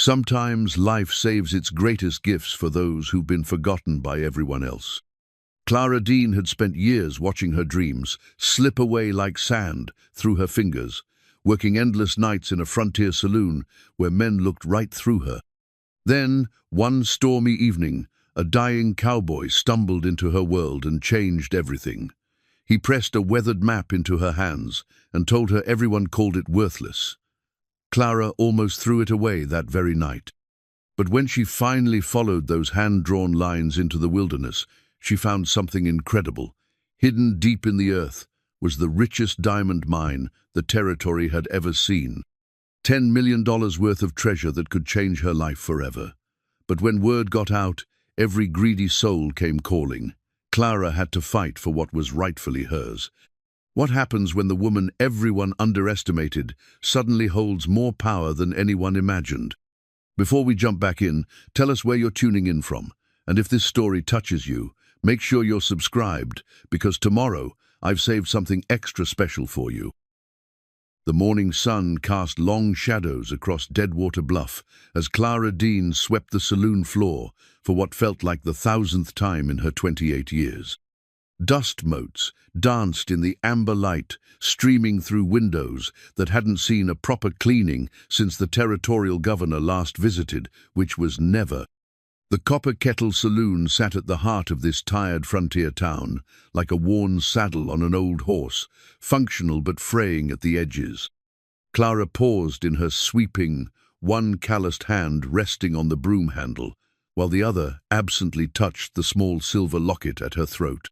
Sometimes life saves its greatest gifts for those who've been forgotten by everyone else. Clara Dean had spent years watching her dreams slip away like sand through her fingers, working endless nights in a frontier saloon where men looked right through her. Then, one stormy evening, a dying cowboy stumbled into her world and changed everything. He pressed a weathered map into her hands and told her everyone called it worthless. Clara almost threw it away that very night. But when she finally followed those hand-drawn lines into the wilderness, she found something incredible. Hidden deep in the earth was the richest diamond mine the territory had ever seen. $10 million worth of treasure that could change her life forever. But when word got out, every greedy soul came calling. Clara had to fight for what was rightfully hers. What happens when the woman everyone underestimated suddenly holds more power than anyone imagined? Before we jump back in, tell us where you're tuning in from. And if this story touches you, make sure you're subscribed, because tomorrow I've saved something extra special for you. The morning sun cast long shadows across Deadwater Bluff as Clara Dean swept the saloon floor for what felt like the 1,000th time in her 28 years. Dust motes danced in the amber light streaming through windows that hadn't seen a proper cleaning since the territorial governor last visited, which was never. The Copper Kettle Saloon sat at the heart of this tired frontier town, like a worn saddle on an old horse, functional but fraying at the edges. Clara paused in her sweeping, one calloused hand resting on the broom handle, while the other absently touched the small silver locket at her throat.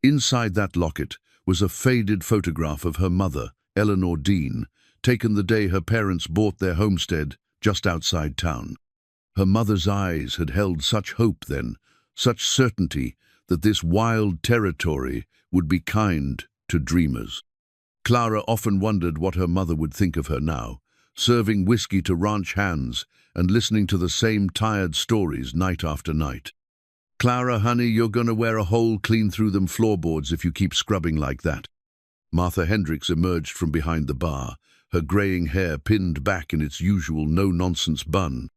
Inside that locket was a faded photograph of her mother, Eleanor Dean, taken the day her parents bought their homestead just outside town. Her mother's eyes had held such hope then, such certainty that this wild territory would be kind to dreamers. Clara often wondered what her mother would think of her now, serving whiskey to ranch hands and listening to the same tired stories night after night. "Clara, honey, you're gonna wear a hole clean through them floorboards if you keep scrubbing like that." Martha Hendricks emerged from behind the bar, her graying hair pinned back in its usual no-nonsense bun.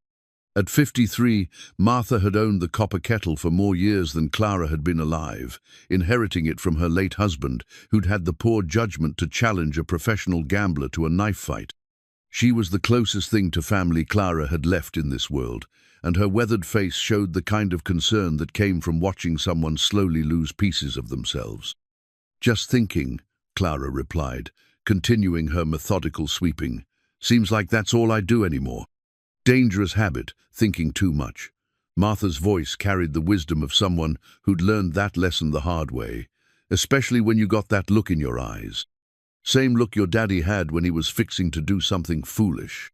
At 53, Martha had owned the Copper Kettle for more years than Clara had been alive, inheriting it from her late husband, who'd had the poor judgment to challenge a professional gambler to a knife fight. She was the closest thing to family Clara had left in this world, and her weathered face showed the kind of concern that came from watching someone slowly lose pieces of themselves. "Just thinking," Clara replied, continuing her methodical sweeping. "Seems like that's all I do anymore. Dangerous habit, thinking too much." Martha's voice carried the wisdom of someone who'd learned that lesson the hard way, especially when you got that look in your eyes. Same look your daddy had when he was fixing to do something foolish.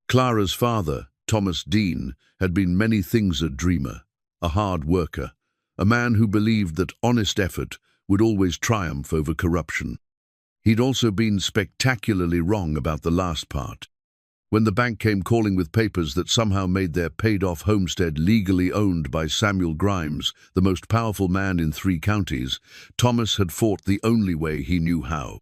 Clara's father, Thomas Dean, had been many things: a dreamer, a hard worker, a man who believed that honest effort would always triumph over corruption. He'd also been spectacularly wrong about the last part. When the bank came calling with papers that somehow made their paid-off homestead legally owned by Samuel Grimes, the most powerful man in 3 counties, Thomas had fought the only way he knew how.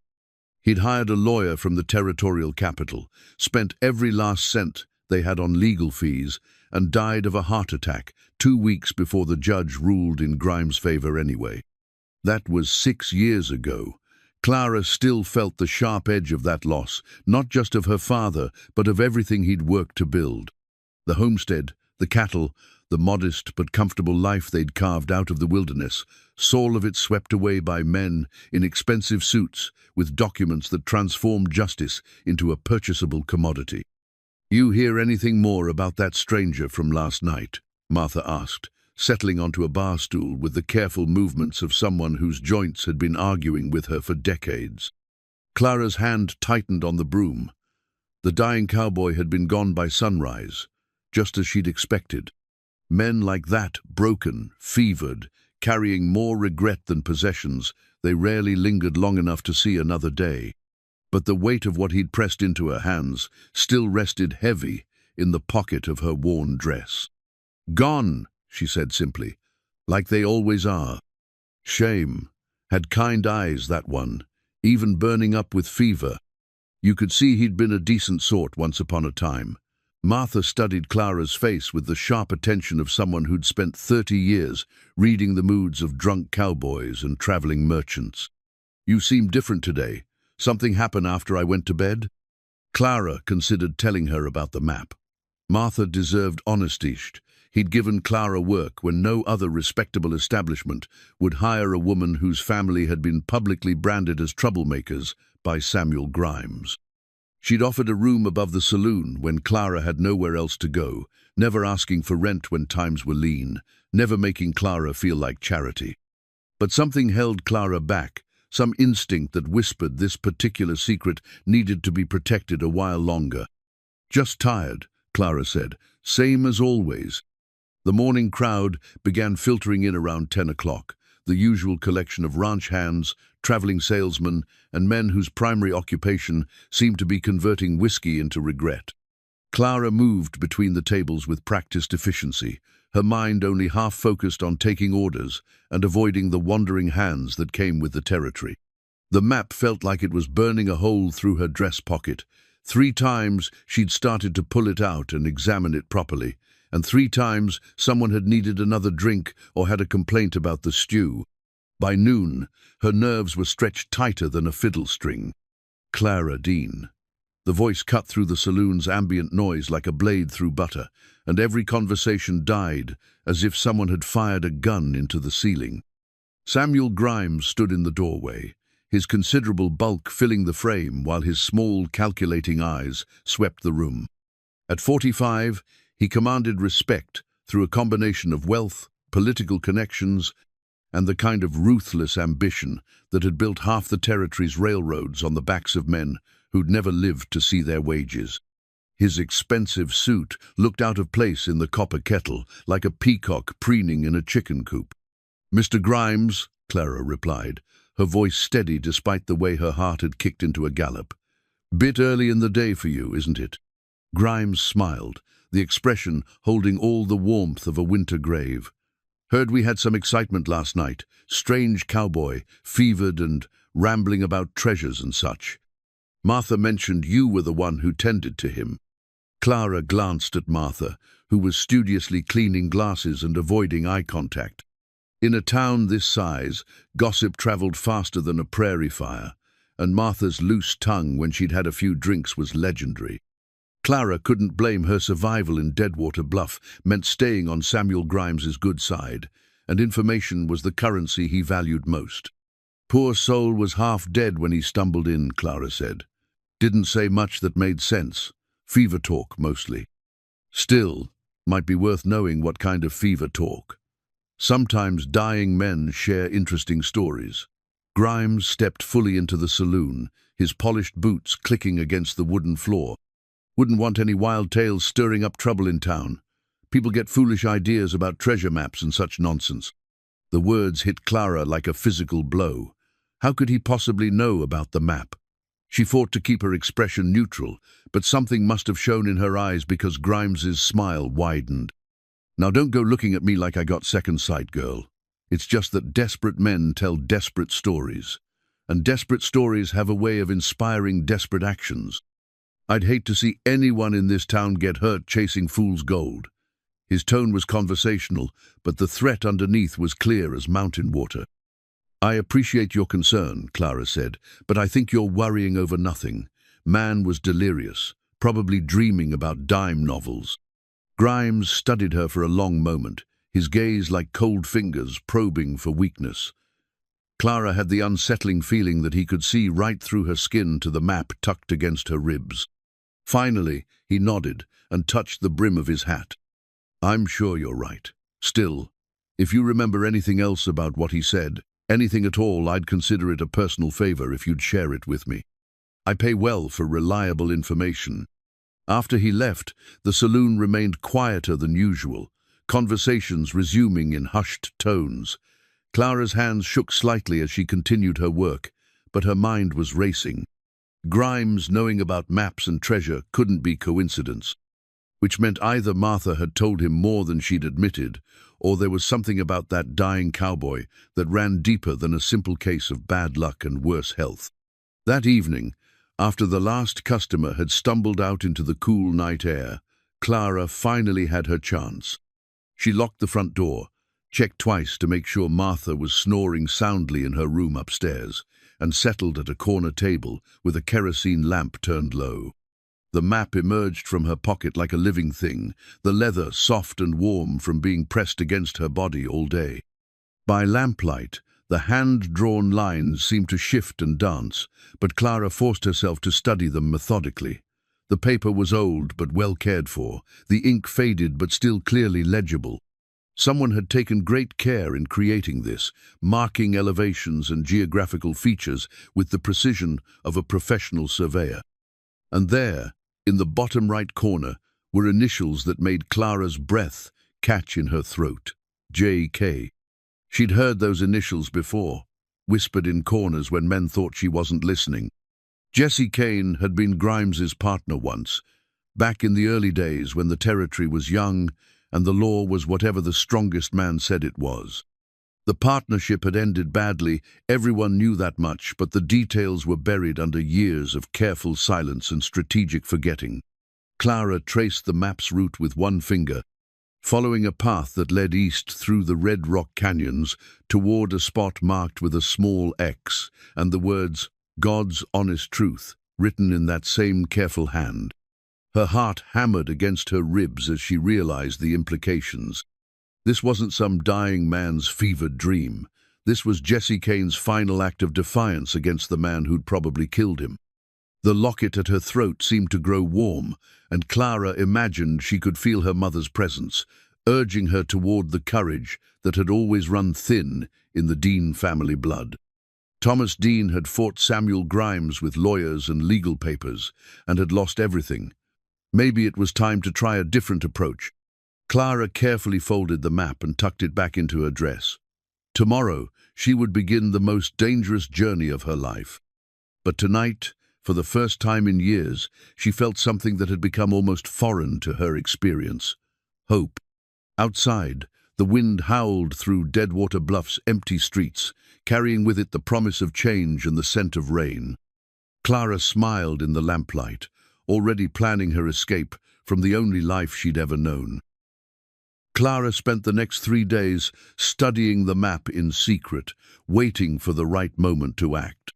He'd hired a lawyer from the territorial capital, spent every last cent they had on legal fees, and died of a heart attack 2 weeks before the judge ruled in Grimes' favor anyway. That was 6 years ago. Clara still felt the sharp edge of that loss, not just of her father, but of everything he'd worked to build. The homestead, the cattle, the modest but comfortable life they'd carved out of the wilderness, all of it swept away by men in expensive suits with documents that transformed justice into a purchasable commodity. "You hear anything more about that stranger from last night?" Martha asked, settling onto a bar stool with the careful movements of someone whose joints had been arguing with her for decades. Clara's hand tightened on the broom. The dying cowboy had been gone by sunrise, just as she'd expected. Men like that, broken, fevered, carrying more regret than possessions, they rarely lingered long enough to see another day. But the weight of what he'd pressed into her hands still rested heavy in the pocket of her worn dress. "Gone," she said simply, "like they always are." Shame. Had kind eyes, that one, even burning up with fever. You could see he'd been a decent sort once upon a time, Martha studied Clara's face with the sharp attention of someone who'd spent 30 years reading the moods of drunk cowboys and traveling merchants. "You seem different today. Something happened after I went to bed?" Clara considered telling her about the map. Martha deserved honesty. He'd given Clara work when no other respectable establishment would hire a woman whose family had been publicly branded as troublemakers by Samuel Grimes. She'd offered a room above the saloon when Clara had nowhere else to go, never asking for rent when times were lean, never making Clara feel like charity. But something held Clara back, some instinct that whispered this particular secret needed to be protected a while longer. "Just tired," Clara said, "same as always." The morning crowd began filtering in around 10 o'clock, the usual collection of ranch hands, traveling salesmen, and men whose primary occupation seemed to be converting whiskey into regret. Clara moved between the tables with practiced efficiency, her mind only half focused on taking orders and avoiding the wandering hands that came with the territory. The map felt like it was burning a hole through her dress pocket. 3 times she'd started to pull it out and examine it properly, and 3 times someone had needed another drink or had a complaint about the stew. By noon, her nerves were stretched tighter than a fiddle string. "Clara Dean." The voice cut through the saloon's ambient noise like a blade through butter, and every conversation died as if someone had fired a gun into the ceiling. Samuel Grimes stood in the doorway, his considerable bulk filling the frame while his small, calculating eyes swept the room. At 45, he commanded respect through a combination of wealth, political connections, and the kind of ruthless ambition that had built half the territory's railroads on the backs of men who'd never lived to see their wages. His expensive suit looked out of place in the copper kettle, like a peacock preening in a chicken coop. "Mr. Grimes," Clara replied, her voice steady despite the way her heart had kicked into a gallop. "Bit early in the day for you, isn't it?" Grimes smiled, the expression holding all the warmth of a winter grave. "Heard we had some excitement last night. Strange cowboy, fevered and rambling about treasures and such. Martha mentioned you were the one who tended to him." Clara glanced at Martha, who was studiously cleaning glasses and avoiding eye contact. In a town this size, gossip traveled faster than a prairie fire, and Martha's loose tongue when she'd had a few drinks was legendary. Clara couldn't blame her. Survival in Deadwater Bluff meant staying on Samuel Grimes's good side, and information was the currency he valued most. "Poor soul was half dead when he stumbled in," Clara said. "Didn't say much that made sense. Fever talk, mostly. Still, might be worth knowing what kind of fever talk. Sometimes dying men share interesting stories." Grimes stepped fully into the saloon, his polished boots clicking against the wooden floor. "Wouldn't want any wild tales stirring up trouble in town. People get foolish ideas about treasure maps and such nonsense." The words hit Clara like a physical blow. How could he possibly know about the map? She fought to keep her expression neutral, but something must have shown in her eyes because Grimes's smile widened. "Now don't go looking at me like I got second sight, girl. It's just that desperate men tell desperate stories, and desperate stories have a way of inspiring desperate actions. I'd hate to see anyone in this town get hurt chasing fool's gold." His tone was conversational, but the threat underneath was clear as mountain water. "I appreciate your concern," Clara said, "but I think you're worrying over nothing." Man was delirious, probably dreaming about dime novels. Grimes studied her for a long moment, his gaze like cold fingers probing for weakness. Clara had the unsettling feeling that he could see right through her skin to the map tucked against her ribs. Finally, he nodded and touched the brim of his hat. "I'm sure you're right. Still, if you remember anything else about what he said, anything at all, I'd consider it a personal favor if you'd share it with me. I pay well for reliable information." After he left, the saloon remained quieter than usual, conversations resuming in hushed tones. Clara's hands shook slightly as she continued her work, but her mind was racing. Grimes knowing about maps and treasure couldn't be coincidence, which meant either Martha had told him more than she'd admitted, or there was something about that dying cowboy that ran deeper than a simple case of bad luck and worse health. That evening, after the last customer had stumbled out into the cool night air, Clara finally had her chance. She locked the front door, checked twice to make sure Martha was snoring soundly in her room upstairs, and settled at a corner table with a kerosene lamp turned low. The map emerged from her pocket like a living thing, the leather soft and warm from being pressed against her body all day. By lamplight, the hand-drawn lines seemed to shift and dance, but Clara forced herself to study them methodically. The paper was old but well cared for, the ink faded but still clearly legible. Someone had taken great care in creating this, marking elevations and geographical features with the precision of a professional surveyor. And there, in the bottom right corner, were initials that made Clara's breath catch in her throat. J.K. She'd heard those initials before, whispered in corners when men thought she wasn't listening. Jesse Kane had been Grimes's partner once, back in the early days when the territory was young and the law was whatever the strongest man said it was. The partnership had ended badly, everyone knew that much, but the details were buried under years of careful silence and strategic forgetting. Clara traced the map's route with one finger, following a path that led east through the red rock canyons toward a spot marked with a small X and the words, "God's honest truth," written in that same careful hand. Her heart hammered against her ribs as she realized the implications. This wasn't some dying man's fevered dream. This was Jesse Kane's final act of defiance against the man who'd probably killed him. The locket at her throat seemed to grow warm, and Clara imagined she could feel her mother's presence, urging her toward the courage that had always run thin in the Dean family blood. Thomas Dean had fought Samuel Grimes with lawyers and legal papers, and had lost everything. Maybe it was time to try a different approach. Clara carefully folded the map and tucked it back into her dress. Tomorrow, she would begin the most dangerous journey of her life. But tonight, for the first time in years, she felt something that had become almost foreign to her experience. Hope. Outside, the wind howled through Deadwater Bluff's empty streets, carrying with it the promise of change and the scent of rain. Clara smiled in the lamplight, already planning her escape from the only life she'd ever known. Clara spent the next 3 days studying the map in secret, waiting for the right moment to act.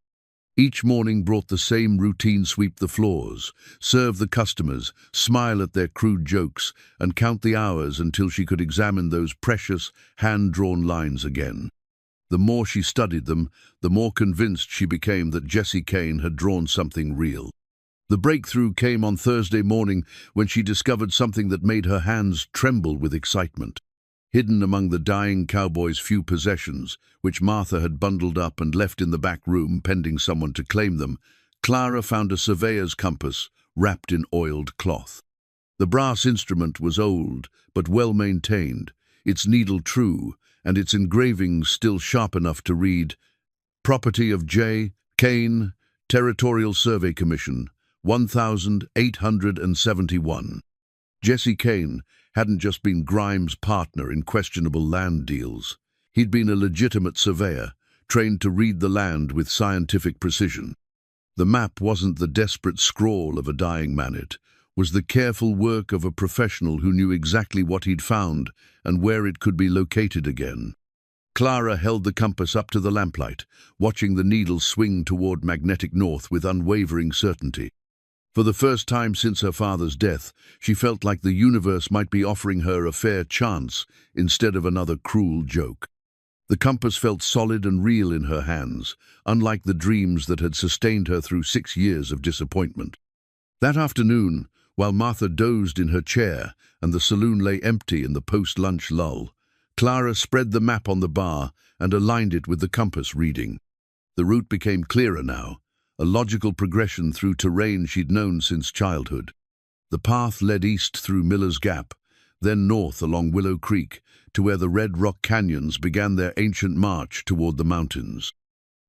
Each morning brought the same routine: sweep the floors, serve the customers, smile at their crude jokes, and count the hours until she could examine those precious, hand-drawn lines again. The more she studied them, the more convinced she became that Jesse Kane had drawn something real. The breakthrough came on Thursday morning when she discovered something that made her hands tremble with excitement. Hidden among the dying cowboy's few possessions, which Martha had bundled up and left in the back room pending someone to claim them, Clara found a surveyor's compass wrapped in oiled cloth. The brass instrument was old but well maintained, its needle true, and its engravings still sharp enough to read, "Property of J. Kane, Territorial Survey Commission, 1871. Jesse Kane hadn't just been Grimes' partner in questionable land deals. He'd been a legitimate surveyor, trained to read the land with scientific precision. The map wasn't the desperate scrawl of a dying man, it was the careful work of a professional who knew exactly what he'd found and where it could be located again. Clara held the compass up to the lamplight, watching the needle swing toward magnetic north with unwavering certainty. For the first time since her father's death, she felt like the universe might be offering her a fair chance instead of another cruel joke. The compass felt solid and real in her hands, unlike the dreams that had sustained her through 6 years of disappointment. That afternoon, while Martha dozed in her chair and the saloon lay empty in the post-lunch lull, Clara spread the map on the bar and aligned it with the compass reading. The route became clearer now, a logical progression through terrain she'd known since childhood. The path led east through Miller's Gap, then north along Willow Creek to where the Red Rock Canyons began their ancient march toward the mountains.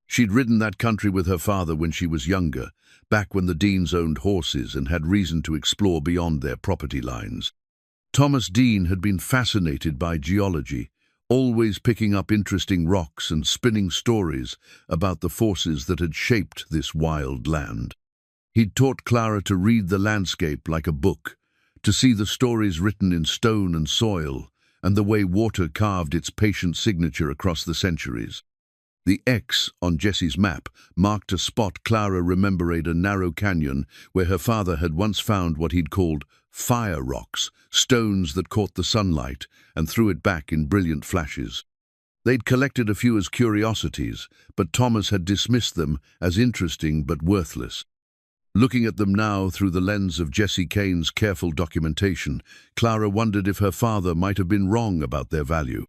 She'd ridden that country with her father when she was younger, back when the Deans owned horses and had reason to explore beyond their property lines. Thomas Dean had been fascinated by geology, always picking up interesting rocks and spinning stories about the forces that had shaped this wild land. He'd taught Clara to read the landscape like a book, to see the stories written in stone and soil, and the way water carved its patient signature across the centuries. The X on Jessie's map marked a spot Clara remembered, a narrow canyon where her father had once found what he'd called fire rocks, stones that caught the sunlight and threw it back in brilliant flashes. They'd collected a few as curiosities, but Thomas had dismissed them as interesting but worthless. Looking at them now through the lens of Jessie Kane's careful documentation, Clara wondered if her father might have been wrong about their value.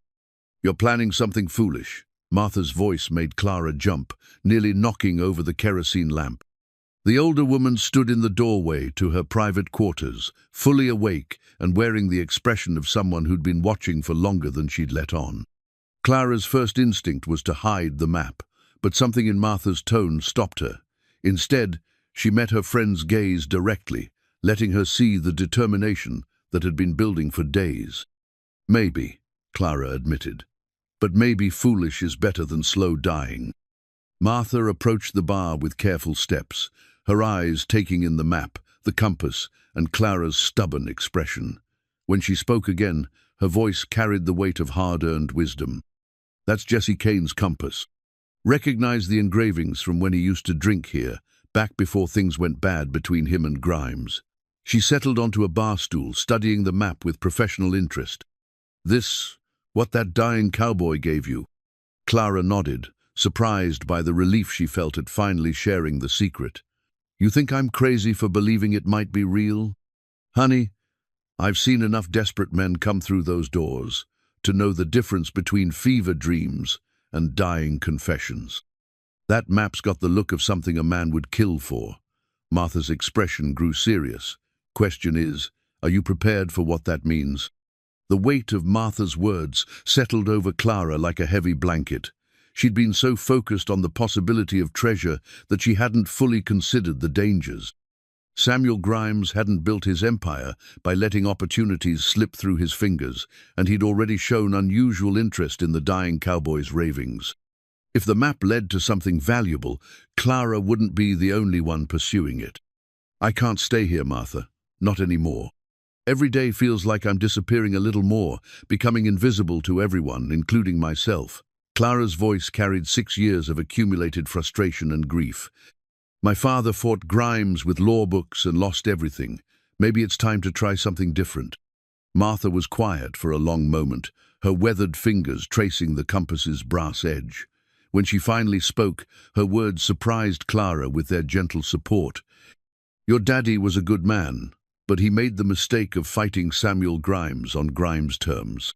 "You're planning something foolish." Martha's voice made Clara jump, nearly knocking over the kerosene lamp. The older woman stood in the doorway to her private quarters, fully awake and wearing the expression of someone who'd been watching for longer than she'd let on. Clara's first instinct was to hide the map, but something in Martha's tone stopped her. Instead, she met her friend's gaze directly, letting her see the determination that had been building for days. "Maybe," Clara admitted. "But maybe foolish is better than slow dying." Martha approached the bar with careful steps, her eyes taking in the map, the compass, and Clara's stubborn expression. When she spoke again, her voice carried the weight of hard-earned wisdom. "That's Jessie Kane's compass. Recognize the engravings from when he used to drink here, back before things went bad between him and Grimes." She settled onto a bar stool, studying the map with professional interest. "This, what that dying cowboy gave you?" Clara nodded, surprised by the relief she felt at finally sharing the secret. "You think I'm crazy for believing it might be real? Honey, I've seen enough desperate men come through those doors to know the difference between fever dreams and dying confessions. That map's got the look of something a man would kill for." Martha's expression grew serious. "Question is, are you prepared for what that means?" The weight of Martha's words settled over Clara like a heavy blanket. She'd been so focused on the possibility of treasure that she hadn't fully considered the dangers. Samuel Grimes hadn't built his empire by letting opportunities slip through his fingers, and he'd already shown unusual interest in the dying cowboy's ravings. If the map led to something valuable, Clara wouldn't be the only one pursuing it. "I can't stay here, Martha. Not anymore. Every day feels like I'm disappearing a little more, becoming invisible to everyone, including myself." Clara's voice carried 6 years of accumulated frustration and grief. "My father fought Grimes with law books and lost everything. Maybe it's time to try something different." Martha was quiet for a long moment, her weathered fingers tracing the compass's brass edge. When she finally spoke, her words surprised Clara with their gentle support. "Your daddy was a good man, but he made the mistake of fighting Samuel Grimes on Grimes' terms.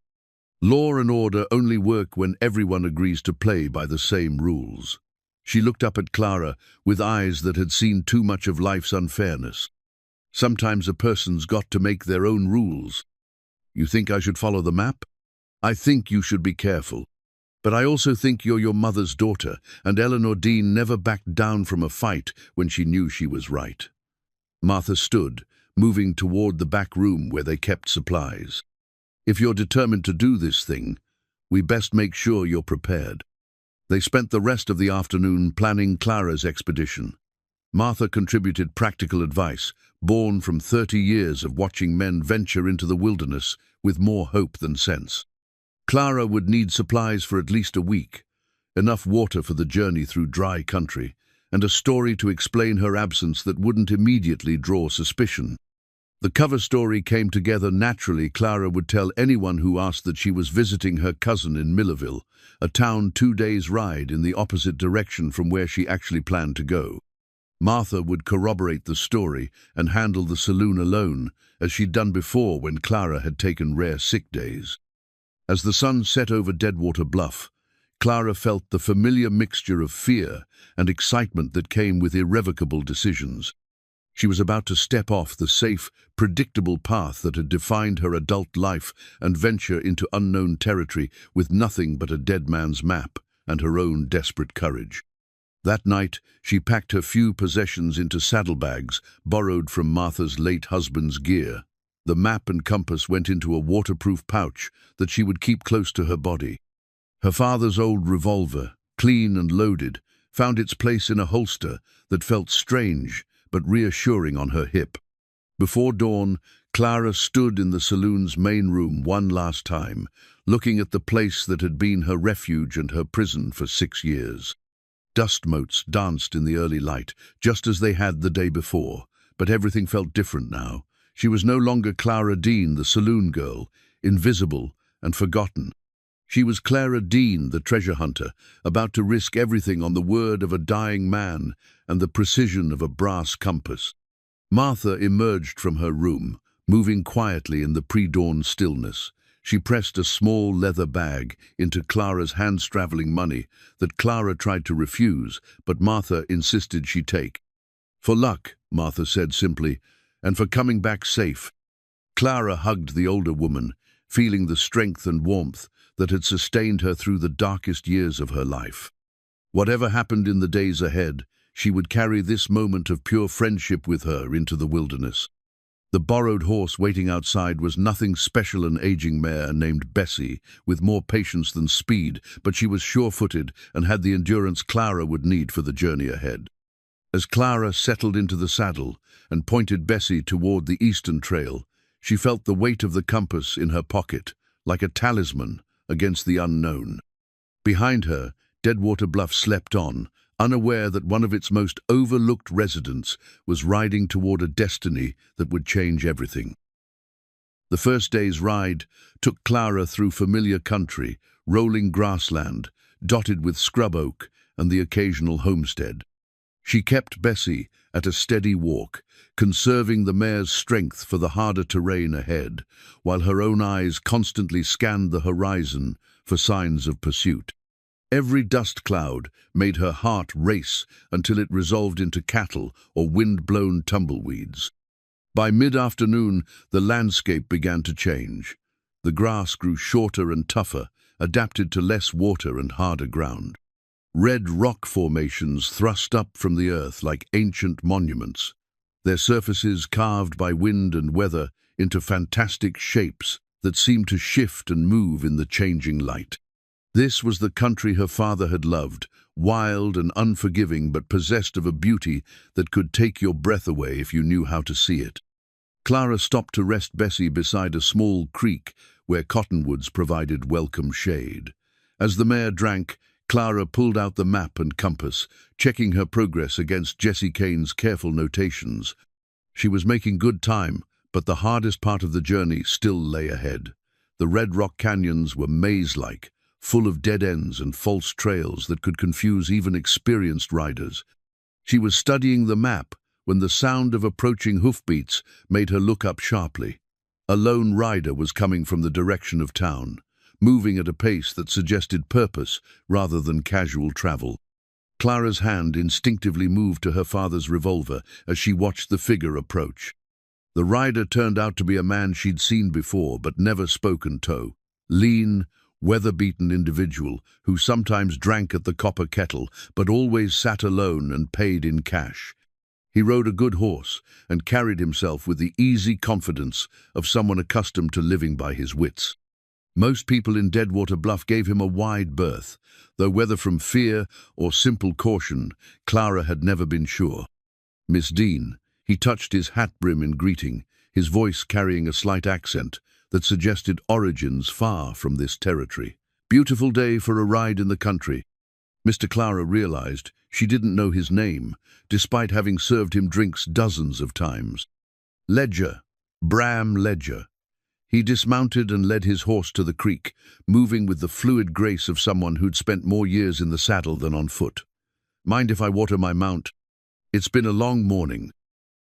Law and order only work when everyone agrees to play by the same rules." She looked up at Clara with eyes that had seen too much of life's unfairness. "Sometimes a person's got to make their own rules. You think I should follow the map? I think you should be careful. But I also think you're your mother's daughter, and Eleanor Dean never backed down from a fight when she knew she was right." Martha stood, moving toward the back room where they kept supplies. "If you're determined to do this thing, we best make sure you're prepared." They spent the rest of the afternoon planning Clara's expedition. Martha contributed practical advice, born from 30 years of watching men venture into the wilderness with more hope than sense. Clara would need supplies for at least a week, enough water for the journey through dry country, and a story to explain her absence that wouldn't immediately draw suspicion. The cover story came together naturally. Clara would tell anyone who asked that she was visiting her cousin in Millerville, a town 2 days' ride in the opposite direction from where she actually planned to go. Martha would corroborate the story and handle the saloon alone, as she'd done before when Clara had taken rare sick days. As the sun set over Deadwater Bluff, Clara felt the familiar mixture of fear and excitement that came with irrevocable decisions. She was about to step off the safe, predictable path that had defined her adult life and venture into unknown territory with nothing but a dead man's map and her own desperate courage. That night, she packed her few possessions into saddlebags borrowed from Martha's late husband's gear. The map and compass went into a waterproof pouch that she would keep close to her body. Her father's old revolver, clean and loaded, found its place in a holster that felt strange but reassuring on her hip. Before dawn, Clara stood in the saloon's main room one last time, looking at the place that had been her refuge and her prison for 6 years. Dust motes danced in the early light, just as they had the day before, but everything felt different now. She was no longer Clara Dean, the saloon girl, invisible and forgotten. She was Clara Dean, the treasure hunter, about to risk everything on the word of a dying man and the precision of a brass compass. Martha emerged from her room, moving quietly in the pre-dawn stillness. She pressed a small leather bag into Clara's hand-straddling money that Clara tried to refuse, but Martha insisted she take. "For luck," Martha said simply, "and for coming back safe." Clara hugged the older woman, feeling the strength and warmth that had sustained her through the darkest years of her life. Whatever happened in the days ahead, she would carry this moment of pure friendship with her into the wilderness. The borrowed horse waiting outside was nothing special, an aging mare named Bessie, with more patience than speed, but she was sure-footed and had the endurance Clara would need for the journey ahead. As Clara settled into the saddle and pointed Bessie toward the eastern trail, she felt the weight of the compass in her pocket, like a talisman against the unknown. Behind her, Deadwater Bluff slept on, unaware that one of its most overlooked residents was riding toward a destiny that would change everything. The first day's ride took Clara through familiar country, rolling grassland, dotted with scrub oak and the occasional homestead. She kept Bessie at a steady walk, conserving the mare's strength for the harder terrain ahead, while her own eyes constantly scanned the horizon for signs of pursuit. Every dust cloud made her heart race until it resolved into cattle or wind-blown tumbleweeds. By mid-afternoon, the landscape began to change. The grass grew shorter and tougher, adapted to less water and harder ground. Red rock formations thrust up from the earth like ancient monuments, their surfaces carved by wind and weather into fantastic shapes that seemed to shift and move in the changing light. This was the country her father had loved, wild and unforgiving, but possessed of a beauty that could take your breath away if you knew how to see it. Clara stopped to rest Bessie beside a small creek where cottonwoods provided welcome shade. As the mare drank, Clara pulled out the map and compass, checking her progress against Jesse Kane's careful notations. She was making good time, but the hardest part of the journey still lay ahead. The Red Rock canyons were maze-like, full of dead ends and false trails that could confuse even experienced riders. She was studying the map when the sound of approaching hoofbeats made her look up sharply. A lone rider was coming from the direction of town, moving at a pace that suggested purpose rather than casual travel. Clara's hand instinctively moved to her father's revolver as she watched the figure approach. The rider turned out to be a man she'd seen before but never spoken to. Lean, weather-beaten individual who sometimes drank at the copper kettle but always sat alone and paid in cash. He rode a good horse and carried himself with the easy confidence of someone accustomed to living by his wits. Most people in Deadwater Bluff gave him a wide berth, though whether from fear or simple caution, Clara had never been sure. "Miss Dean," he touched his hat brim in greeting, his voice carrying a slight accent that suggested origins far from this territory. "Beautiful day for a ride in the country." Mr. Clara realized she didn't know his name, despite having served him drinks dozens of times. "Ledger, Bram Ledger." He dismounted and led his horse to the creek, moving with the fluid grace of someone who'd spent more years in the saddle than on foot. "Mind if I water my mount? It's been a long morning."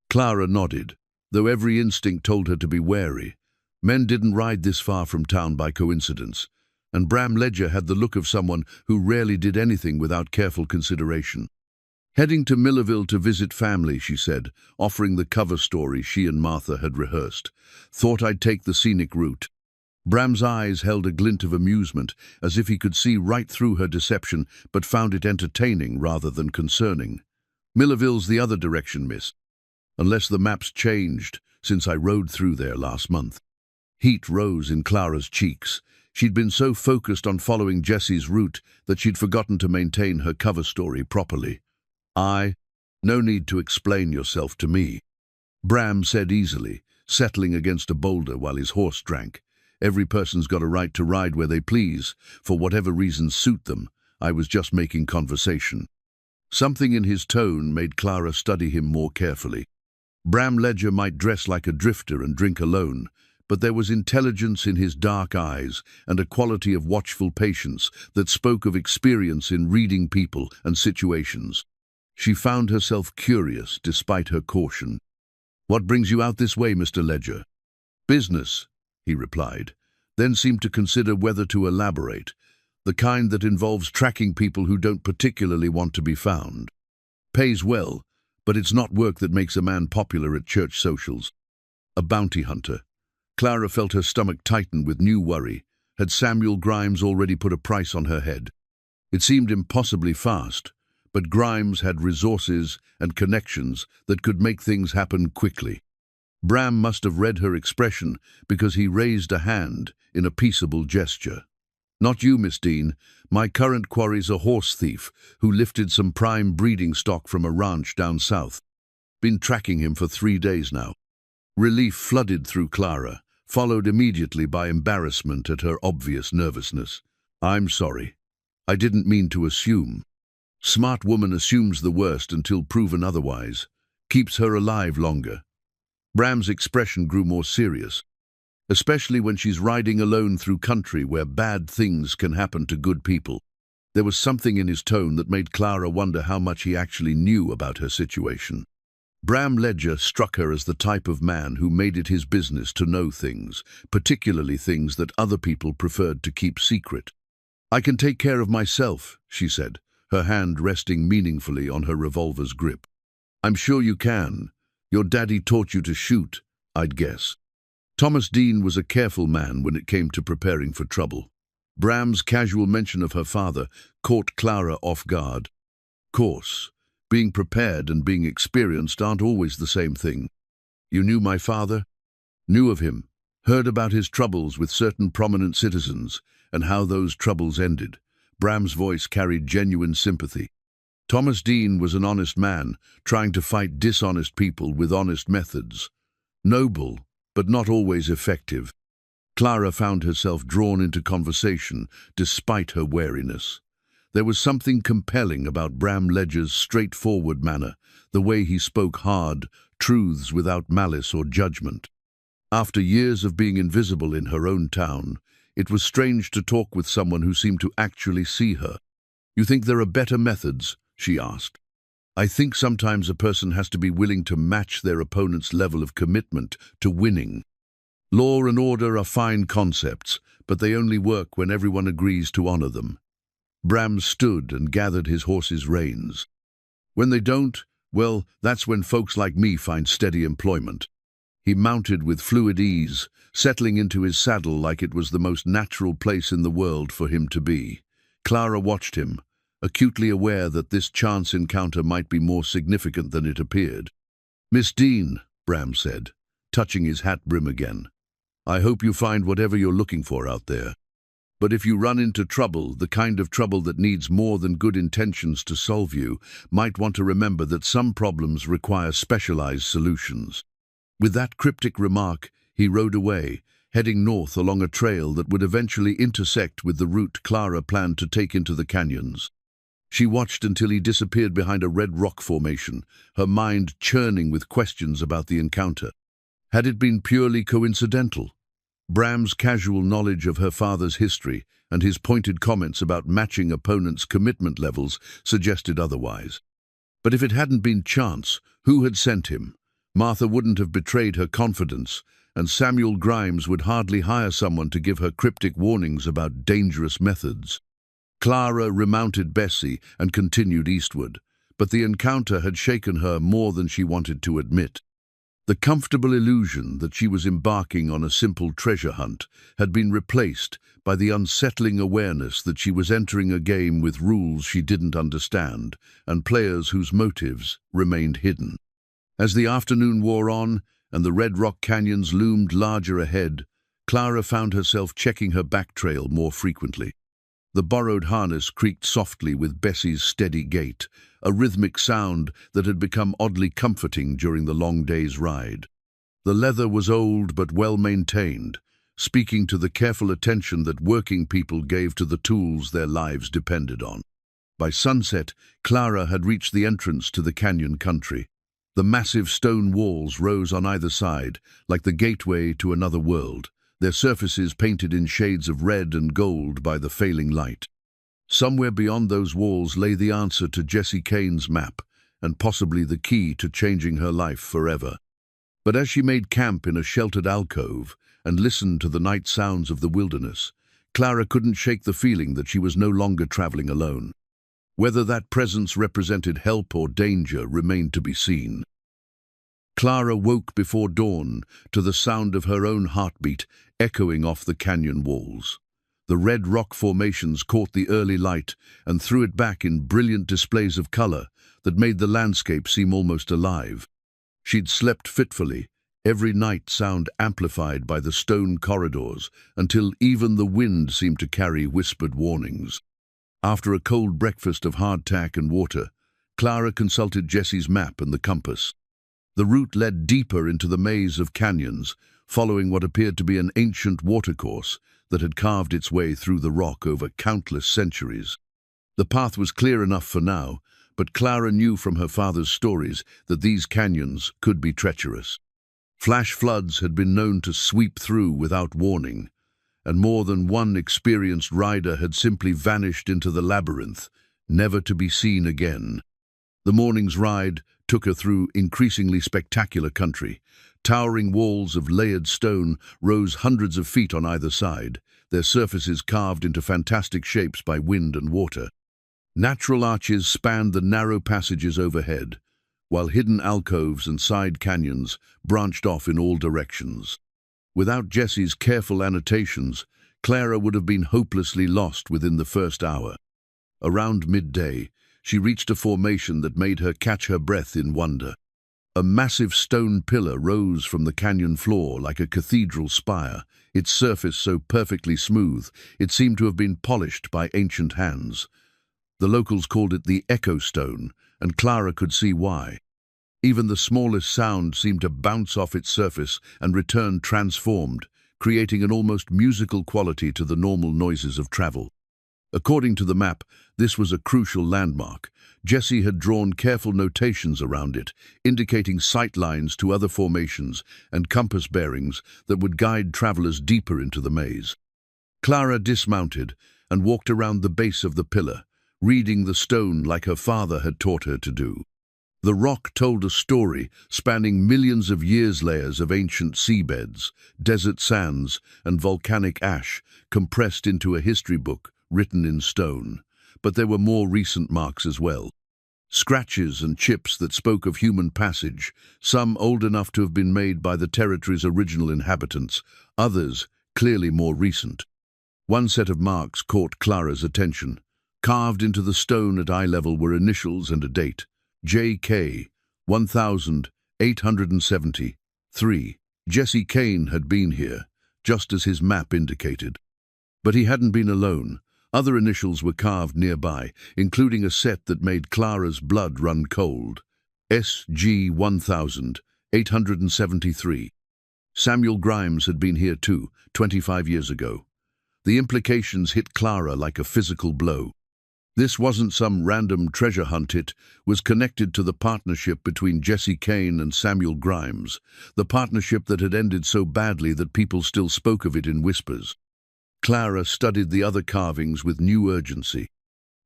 Clara nodded, though every instinct told her to be wary. Men didn't ride this far from town by coincidence, and Bram Ledger had the look of someone who rarely did anything without careful consideration. "Heading to Millerville to visit family," she said, offering the cover story she and Martha had rehearsed. "Thought I'd take the scenic route." Bram's eyes held a glint of amusement, as if he could see right through her deception, but found it entertaining rather than concerning. "Millerville's the other direction, miss. Unless the map's changed since I rode through there last month." Heat rose in Clara's cheeks. She'd been so focused on following Jesse's route that she'd forgotten to maintain her cover story properly. "No need to explain yourself to me," Bram said easily, settling against a boulder while his horse drank. Every person's got a right to ride where they please, for whatever reasons suit them. I was just making conversation. Something in his tone made Clara study him more carefully. Bram Ledger might dress like a drifter and drink alone, but there was intelligence in his dark eyes and a quality of watchful patience that spoke of experience in reading people and situations. She found herself curious despite her caution. "What brings you out this way, Mr. Ledger?" "Business," he replied, then seemed to consider whether to elaborate. "The kind that involves tracking people who don't particularly want to be found. Pays well, but it's not work that makes a man popular at church socials." A bounty hunter. Clara felt her stomach tighten with new worry. Had Samuel Grimes already put a price on her head? It seemed impossibly fast, but Grimes had resources and connections that could make things happen quickly. Bram must have read her expression because he raised a hand in a peaceable gesture. "Not you, Miss Dean. My current quarry's a horse thief who lifted some prime breeding stock from a ranch down south. Been tracking him for 3 days now." Relief flooded through Clara, followed immediately by embarrassment at her obvious nervousness. "I'm sorry. I didn't mean to assume." Smart woman assumes the worst until proven otherwise. Keeps her alive longer. Bram's expression grew more serious, especially when she's riding alone through country where bad things can happen to good people. There was something in his tone that made Clara wonder how much he actually knew about her situation. Bram Ledger struck her as the type of man who made it his business to know things, particularly things that other people preferred to keep secret. "I can take care of myself," she said, her hand resting meaningfully on her revolver's grip. "I'm sure you can. Your daddy taught you to shoot, I'd guess." Thomas Dean was a careful man when it came to preparing for trouble. Bram's casual mention of her father caught Clara off guard. Course, being prepared and being experienced aren't always the same thing. "You knew my father?" "Knew of him. Heard about his troubles with certain prominent citizens and how those troubles ended." Bram's voice carried genuine sympathy. Thomas Dean was an honest man, trying to fight dishonest people with honest methods. Noble, but not always effective. Clara found herself drawn into conversation, despite her wariness. There was something compelling about Bram Ledger's straightforward manner, the way he spoke hard, truths without malice or judgment. After years of being invisible in her own town, it was strange to talk with someone who seemed to actually see her. "You think there are better methods?" she asked. "I think sometimes a person has to be willing to match their opponent's level of commitment to winning. Law and order are fine concepts, but they only work when everyone agrees to honor them." Bram stood and gathered his horse's reins. "When they don't, well, that's when folks like me find steady employment." He mounted with fluid ease, settling into his saddle like it was the most natural place in the world for him to be. Clara watched him, acutely aware that this chance encounter might be more significant than it appeared. "Miss Dean," Bram said, touching his hat brim again, "I hope you find whatever you're looking for out there. But if you run into trouble, the kind of trouble that needs more than good intentions to solve, you might want to remember that some problems require specialized solutions." With that cryptic remark, he rode away, heading north along a trail that would eventually intersect with the route Clara planned to take into the canyons. She watched until he disappeared behind a red rock formation, her mind churning with questions about the encounter. Had it been purely coincidental? Bram's casual knowledge of her father's history and his pointed comments about matching opponents' commitment levels suggested otherwise. But if it hadn't been chance, who had sent him? Martha wouldn't have betrayed her confidence, and Samuel Grimes would hardly hire someone to give her cryptic warnings about dangerous methods. Clara remounted Bessie and continued eastward, but the encounter had shaken her more than she wanted to admit. The comfortable illusion that she was embarking on a simple treasure hunt had been replaced by the unsettling awareness that she was entering a game with rules she didn't understand and players whose motives remained hidden. As the afternoon wore on and the Red Rock Canyons loomed larger ahead, Clara found herself checking her back trail more frequently. The borrowed harness creaked softly with Bessie's steady gait, a rhythmic sound that had become oddly comforting during the long day's ride. The leather was old but well maintained, speaking to the careful attention that working people gave to the tools their lives depended on. By sunset, Clara had reached the entrance to the canyon country. The massive stone walls rose on either side, like the gateway to another world, their surfaces painted in shades of red and gold by the failing light. Somewhere beyond those walls lay the answer to Jessie Kane's map, and possibly the key to changing her life forever. But as she made camp in a sheltered alcove and listened to the night sounds of the wilderness, Clara couldn't shake the feeling that she was no longer traveling alone. Whether that presence represented help or danger remained to be seen. Clara woke before dawn to the sound of her own heartbeat echoing off the canyon walls. The red rock formations caught the early light and threw it back in brilliant displays of color that made the landscape seem almost alive. She'd slept fitfully, every night sound amplified by the stone corridors, until even the wind seemed to carry whispered warnings. After a cold breakfast of hardtack and water, Clara consulted Jessie's map and the compass. The route led deeper into the maze of canyons, following what appeared to be an ancient watercourse that had carved its way through the rock over countless centuries. The path was clear enough for now, but Clara knew from her father's stories that these canyons could be treacherous. Flash floods had been known to sweep through without warning, and more than one experienced rider had simply vanished into the labyrinth, never to be seen again. The morning's ride took her through increasingly spectacular country. Towering walls of layered stone rose hundreds of feet on either side, their surfaces carved into fantastic shapes by wind and water. Natural arches spanned the narrow passages overhead, while hidden alcoves and side canyons branched off in all directions. Without Jessie's careful annotations, Clara would have been hopelessly lost within the first hour. Around midday, she reached a formation that made her catch her breath in wonder. A massive stone pillar rose from the canyon floor like a cathedral spire, its surface so perfectly smooth it seemed to have been polished by ancient hands. The locals called it the Echo Stone, and Clara could see why. Even the smallest sound seemed to bounce off its surface and return transformed, creating an almost musical quality to the normal noises of travel. According to the map, this was a crucial landmark. Jessie had drawn careful notations around it, indicating sight lines to other formations and compass bearings that would guide travelers deeper into the maze. Clara dismounted and walked around the base of the pillar, reading the stone like her father had taught her to do. The rock told a story spanning millions of years, layers of ancient seabeds, desert sands, and volcanic ash compressed into a history book written in stone. But there were more recent marks as well. Scratches and chips that spoke of human passage, some old enough to have been made by the territory's original inhabitants, others clearly more recent. One set of marks caught Clara's attention. Carved into the stone at eye level were initials and a date. J.K. 1873. Jessie Kane had been here, just as his map indicated. But he hadn't been alone. Other initials were carved nearby, including a set that made Clara's blood run cold. S.G. 1873. Samuel Grimes had been here too, 25 years ago. The implications hit Clara like a physical blow. This wasn't some random treasure hunt, it was connected to the partnership between Jessie Kane and Samuel Grimes, the partnership that had ended so badly that people still spoke of it in whispers. Clara studied the other carvings with new urgency.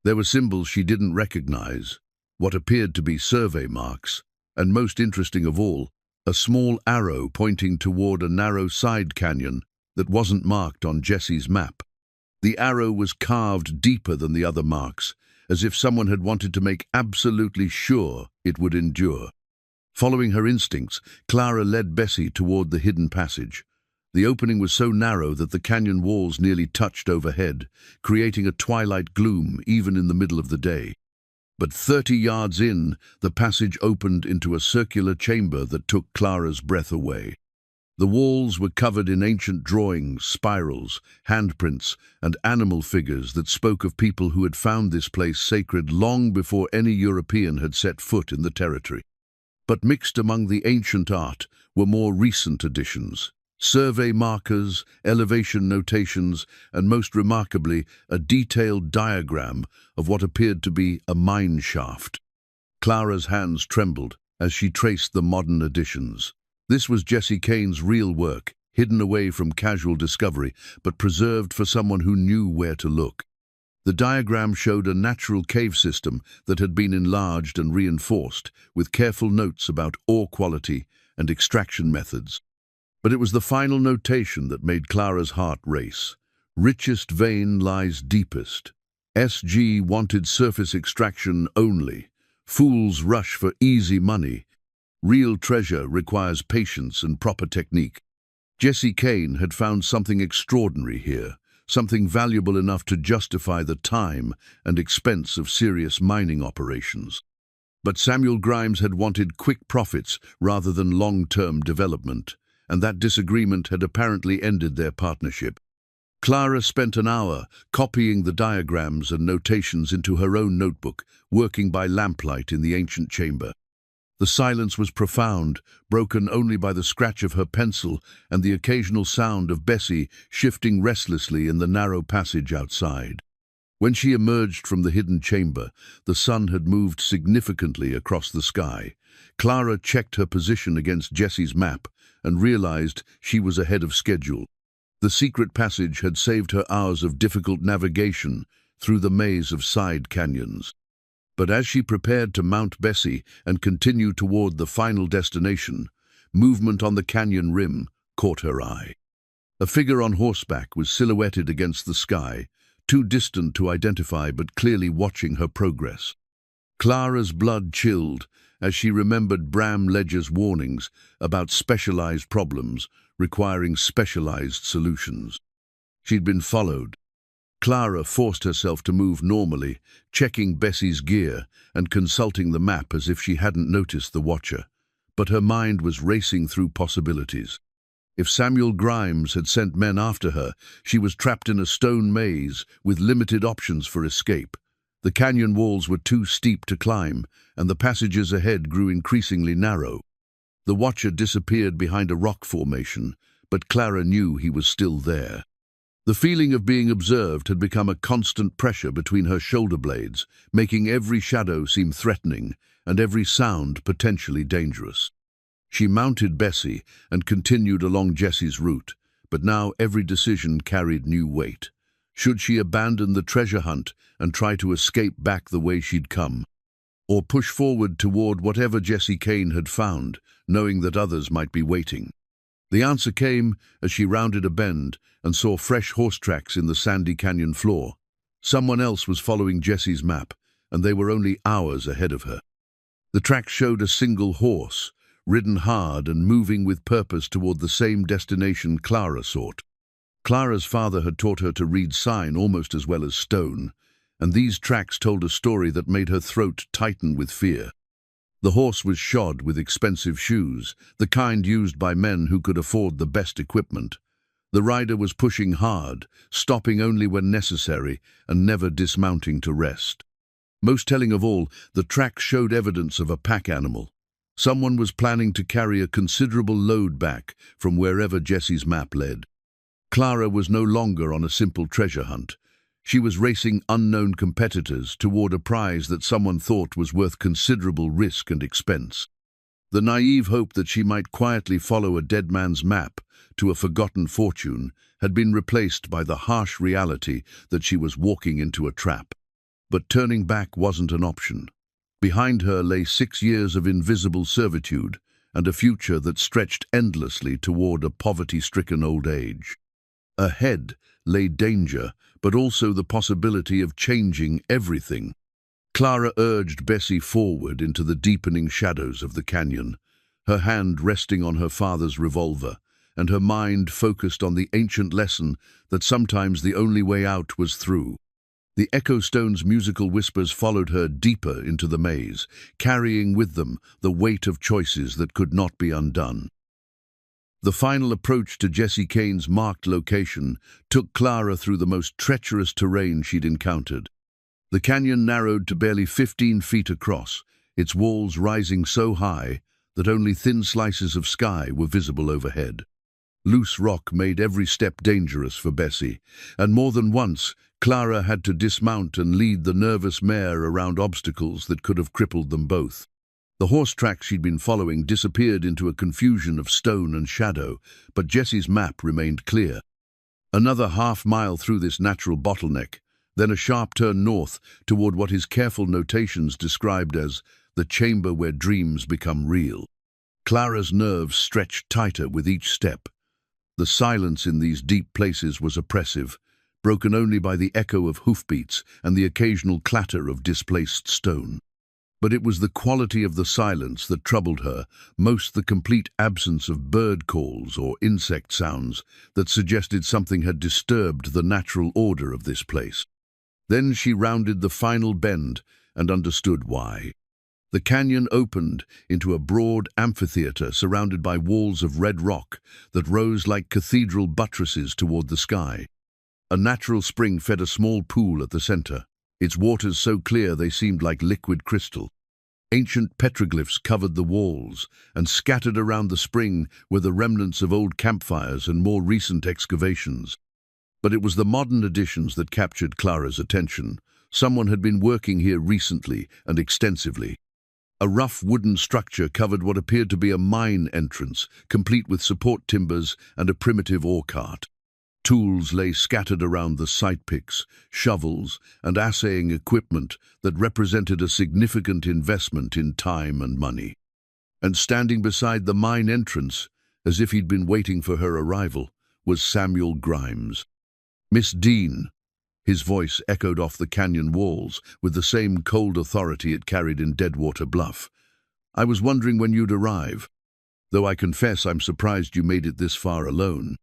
There were symbols she didn't recognize, what appeared to be survey marks, and most interesting of all, a small arrow pointing toward a narrow side canyon that wasn't marked on Jessie's map. The arrow was carved deeper than the other marks, as if someone had wanted to make absolutely sure it would endure. Following her instincts, Clara led Bessie toward the hidden passage. The opening was so narrow that the canyon walls nearly touched overhead, creating a twilight gloom even in the middle of the day. But 30 yards in, the passage opened into a circular chamber that took Clara's breath away. The walls were covered in ancient drawings, spirals, handprints, and animal figures that spoke of people who had found this place sacred long before any European had set foot in the territory. But mixed among the ancient art were more recent additions. Survey markers, elevation notations, and most remarkably, a detailed diagram of what appeared to be a mine shaft. Clara's hands trembled as she traced the modern additions. This was Jesse Kane's real work, hidden away from casual discovery, but preserved for someone who knew where to look. The diagram showed a natural cave system that had been enlarged and reinforced, with careful notes about ore quality and extraction methods. But it was the final notation that made Clara's heart race. Richest vein lies deepest. SG wanted surface extraction only. Fools rush for easy money. Real treasure requires patience and proper technique. Jesse Kane had found something extraordinary here, something valuable enough to justify the time and expense of serious mining operations. But Samuel Grimes had wanted quick profits rather than long-term development, and that disagreement had apparently ended their partnership. Clara spent an hour copying the diagrams and notations into her own notebook, working by lamplight in the ancient chamber. The silence was profound, broken only by the scratch of her pencil and the occasional sound of Bessie shifting restlessly in the narrow passage outside. When she emerged from the hidden chamber, the sun had moved significantly across the sky. Clara checked her position against Jesse's map and realized she was ahead of schedule. The secret passage had saved her hours of difficult navigation through the maze of side canyons. But as she prepared to mount Bessie and continue toward the final destination, movement on the canyon rim caught her eye. A figure on horseback was silhouetted against the sky, too distant to identify but clearly watching her progress. Clara's blood chilled as she remembered Bram Ledger's warnings about specialized problems requiring specialized solutions. She'd been followed. Clara forced herself to move normally, checking Bessie's gear and consulting the map as if she hadn't noticed the watcher. But her mind was racing through possibilities. If Samuel Grimes had sent men after her, she was trapped in a stone maze with limited options for escape. The canyon walls were too steep to climb, and the passages ahead grew increasingly narrow. The watcher disappeared behind a rock formation, but Clara knew he was still there. The feeling of being observed had become a constant pressure between her shoulder blades, making every shadow seem threatening and every sound potentially dangerous. She mounted Bessie and continued along Jesse's route, but now every decision carried new weight. Should she abandon the treasure hunt and try to escape back the way she'd come? Or push forward toward whatever Jesse Kane had found, knowing that others might be waiting? The answer came as she rounded a bend and saw fresh horse tracks in the sandy canyon floor. Someone else was following Jesse's map, and they were only hours ahead of her. The tracks showed a single horse, ridden hard and moving with purpose toward the same destination Clara sought. Clara's father had taught her to read sign almost as well as stone, and these tracks told a story that made her throat tighten with fear. The horse was shod with expensive shoes, the kind used by men who could afford the best equipment. The rider was pushing hard, stopping only when necessary and never dismounting to rest. Most telling of all, the tracks showed evidence of a pack animal. Someone was planning to carry a considerable load back from wherever Jesse's map led. Clara was no longer on a simple treasure hunt. She was racing unknown competitors toward a prize that someone thought was worth considerable risk and expense. The naive hope that she might quietly follow a dead man's map to a forgotten fortune had been replaced by the harsh reality that she was walking into a trap. But turning back wasn't an option. Behind her lay 6 years of invisible servitude and a future that stretched endlessly toward a poverty-stricken old age. Ahead lay danger, but also the possibility of changing everything. Clara urged Bessie forward into the deepening shadows of the canyon, her hand resting on her father's revolver, and her mind focused on the ancient lesson that sometimes the only way out was through. The echo stone's musical whispers followed her deeper into the maze, carrying with them the weight of choices that could not be undone. The final approach to Jesse Kane's marked location took Clara through the most treacherous terrain she'd encountered. The canyon narrowed to barely 15 feet across, its walls rising so high that only thin slices of sky were visible overhead. Loose rock made every step dangerous for Bessie, and more than once Clara had to dismount and lead the nervous mare around obstacles that could have crippled them both. The horse tracks she'd been following disappeared into a confusion of stone and shadow, but Jessie's map remained clear. Another half-mile through this natural bottleneck, then a sharp turn north toward what his careful notations described as the chamber where dreams become real. Clara's nerves stretched tighter with each step. The silence in these deep places was oppressive, broken only by the echo of hoofbeats and the occasional clatter of displaced stone. But it was the quality of the silence that troubled her, most the complete absence of bird calls or insect sounds that suggested something had disturbed the natural order of this place. Then she rounded the final bend and understood why. The canyon opened into a broad amphitheater surrounded by walls of red rock that rose like cathedral buttresses toward the sky. A natural spring fed a small pool at the center, its waters so clear they seemed like liquid crystal. Ancient petroglyphs covered the walls, and scattered around the spring were the remnants of old campfires and more recent excavations. But it was the modern additions that captured Clara's attention. Someone had been working here recently and extensively. A rough wooden structure covered what appeared to be a mine entrance, complete with support timbers and a primitive ore cart. Tools lay scattered around the site picks, shovels, and assaying equipment that represented a significant investment in time and money. And standing beside the mine entrance, as if he'd been waiting for her arrival, was Samuel Grimes. "Miss Dean," his voice echoed off the canyon walls with the same cold authority it carried in Deadwater Bluff. "I was wondering when you'd arrive, though I confess I'm surprised you made it this far alone."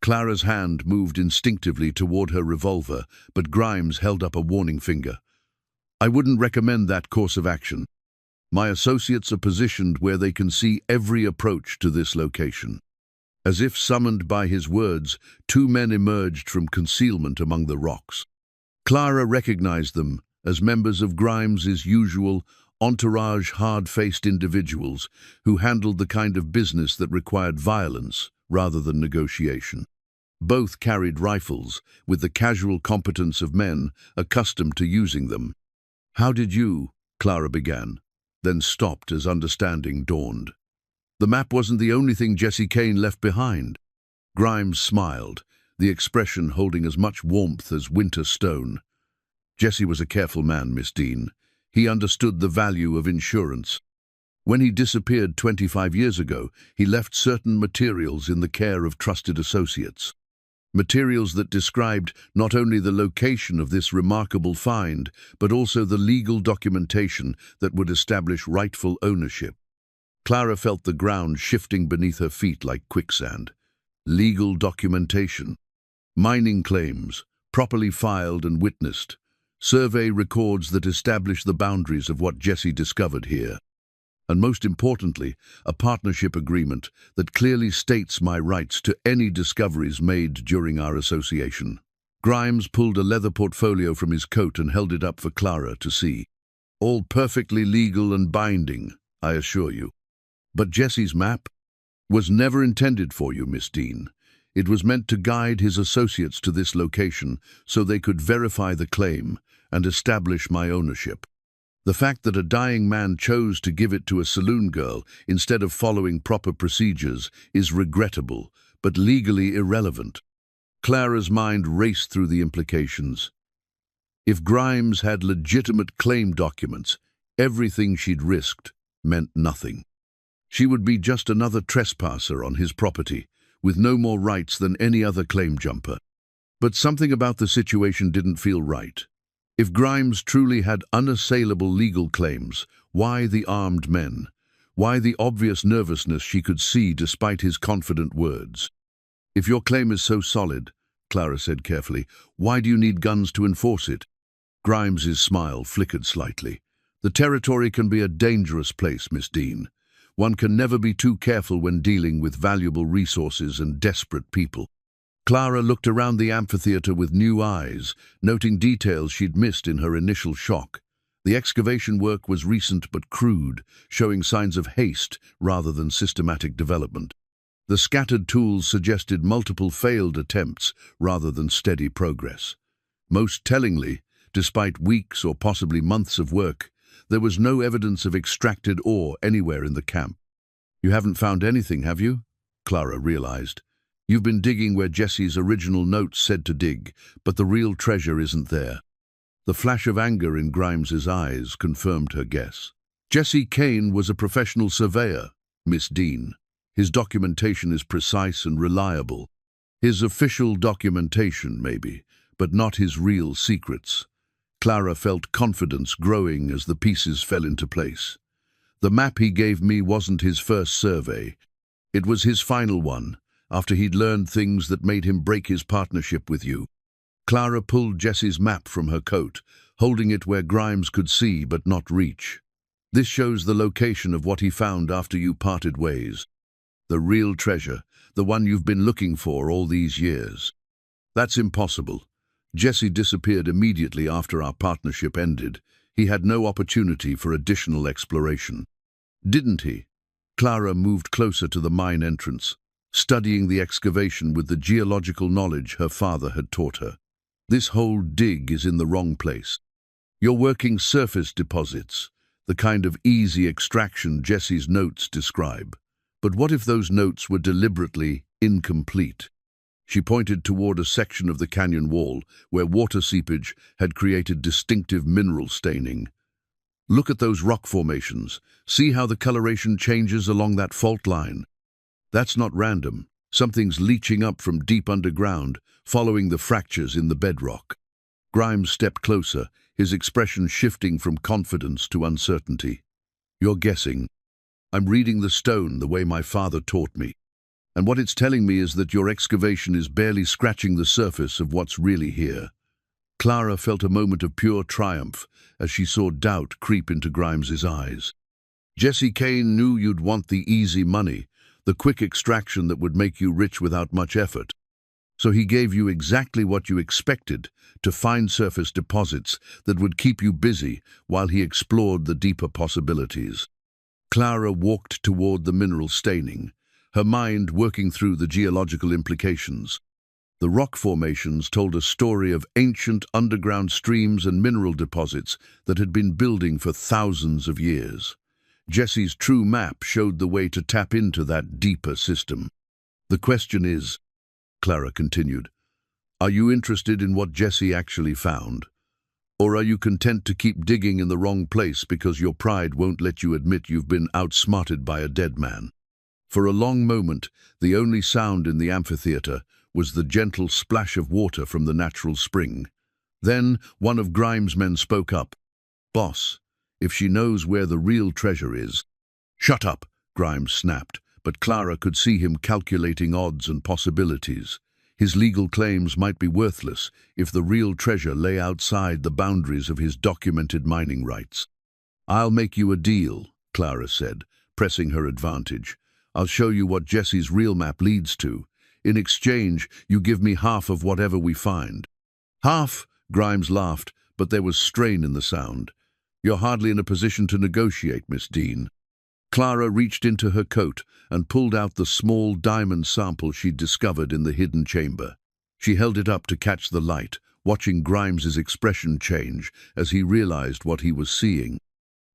Clara's hand moved instinctively toward her revolver, but Grimes held up a warning finger. "I wouldn't recommend that course of action. My associates are positioned where they can see every approach to this location." As if summoned by his words, two men emerged from concealment among the rocks. Clara recognized them as members of Grimes's usual entourage, hard-faced individuals who handled the kind of business that required violence rather than negotiation. Both carried rifles, with the casual competence of men accustomed to using them. "How did you?" Clara began, then stopped as understanding dawned. The map wasn't the only thing Jesse Kane left behind. Grimes smiled, the expression holding as much warmth as winter stone. "Jesse was a careful man, Miss Dean. He understood the value of insurance. When he disappeared 25 years ago, he left certain materials in the care of trusted associates. Materials that described not only the location of this remarkable find, but also the legal documentation that would establish rightful ownership." Clara felt the ground shifting beneath her feet like quicksand. Legal documentation. Mining claims, properly filed and witnessed. Survey records that establish the boundaries of what Jesse discovered here. And most importantly, a partnership agreement that clearly states my rights to any discoveries made during our association. Grimes pulled a leather portfolio from his coat and held it up for Clara to see. "All perfectly legal and binding, I assure you. But Jesse's map was never intended for you, Miss Dean. It was meant to guide his associates to this location so they could verify the claim and establish my ownership. The fact that a dying man chose to give it to a saloon girl instead of following proper procedures is regrettable, but legally irrelevant." Clara's mind raced through the implications. If Grimes had legitimate claim documents, everything she'd risked meant nothing. She would be just another trespasser on his property, with no more rights than any other claim jumper. But something about the situation didn't feel right. If Grimes truly had unassailable legal claims, why the armed men? Why the obvious nervousness she could see despite his confident words? "If your claim is so solid," Clara said carefully, "why do you need guns to enforce it?" Grimes's smile flickered slightly. "The territory can be a dangerous place, Miss Dean. One can never be too careful when dealing with valuable resources and desperate people." Clara looked around the amphitheater with new eyes, noting details she'd missed in her initial shock. The excavation work was recent but crude, showing signs of haste rather than systematic development. The scattered tools suggested multiple failed attempts rather than steady progress. Most tellingly, despite weeks or possibly months of work, there was no evidence of extracted ore anywhere in the camp. "You haven't found anything, have you?" Clara realized. "You've been digging where Jesse's original notes said to dig, but the real treasure isn't there." The flash of anger in Grimes's eyes confirmed her guess. "Jesse Kane was a professional surveyor, Miss Dean. His documentation is precise and reliable. His official documentation, maybe, but not his real secrets." Clara felt confidence growing as the pieces fell into place. "The map he gave me wasn't his first survey. It was his final one, after he'd learned things that made him break his partnership with you." Clara pulled Jesse's map from her coat, holding it where Grimes could see but not reach. "This shows the location of what he found after you parted ways. The real treasure, the one you've been looking for all these years." "That's impossible. Jesse disappeared immediately after our partnership ended. He had no opportunity for additional exploration." "Didn't he?" Clara moved closer to the mine entrance, studying the excavation with the geological knowledge her father had taught her. "This whole dig is in the wrong place. You're working surface deposits, the kind of easy extraction Jesse's notes describe. But what if those notes were deliberately incomplete?" She pointed toward a section of the canyon wall where water seepage had created distinctive mineral staining. "Look at those rock formations. See how the coloration changes along that fault line? That's not random. Something's leaching up from deep underground, following the fractures in the bedrock." Grimes stepped closer, his expression shifting from confidence to uncertainty. "You're guessing. I'm reading the stone the way my father taught me. And what it's telling me is that your excavation is barely scratching the surface of what's really here." Clara felt a moment of pure triumph as she saw doubt creep into Grimes's eyes. "Jesse Kane knew you'd want the easy money, the quick extraction that would make you rich without much effort. So he gave you exactly what you expected, to find surface deposits that would keep you busy while he explored the deeper possibilities." Clara walked toward the mineral staining, her mind working through the geological implications. The rock formations told a story of ancient underground streams and mineral deposits that had been building for thousands of years. Jesse's true map showed the way to tap into that deeper system. "The question is," Clara continued, "are you interested in what Jesse actually found? Or are you content to keep digging in the wrong place because your pride won't let you admit you've been outsmarted by a dead man?" For a long moment, the only sound in the amphitheater was the gentle splash of water from the natural spring. Then one of Grimes' men spoke up. "Boss, if she knows where the real treasure is—" "Shut up," Grimes snapped, but Clara could see him calculating odds and possibilities. His legal claims might be worthless if the real treasure lay outside the boundaries of his documented mining rights. "I'll make you a deal," Clara said, pressing her advantage. "I'll show you what Jesse's real map leads to. In exchange, you give me half of whatever we find." "Half?" Grimes laughed, but there was strain in the sound. "You're hardly in a position to negotiate, Miss Dean." Clara reached into her coat and pulled out the small diamond sample she'd discovered in the hidden chamber. She held it up to catch the light, watching Grimes's expression change as he realized what he was seeing.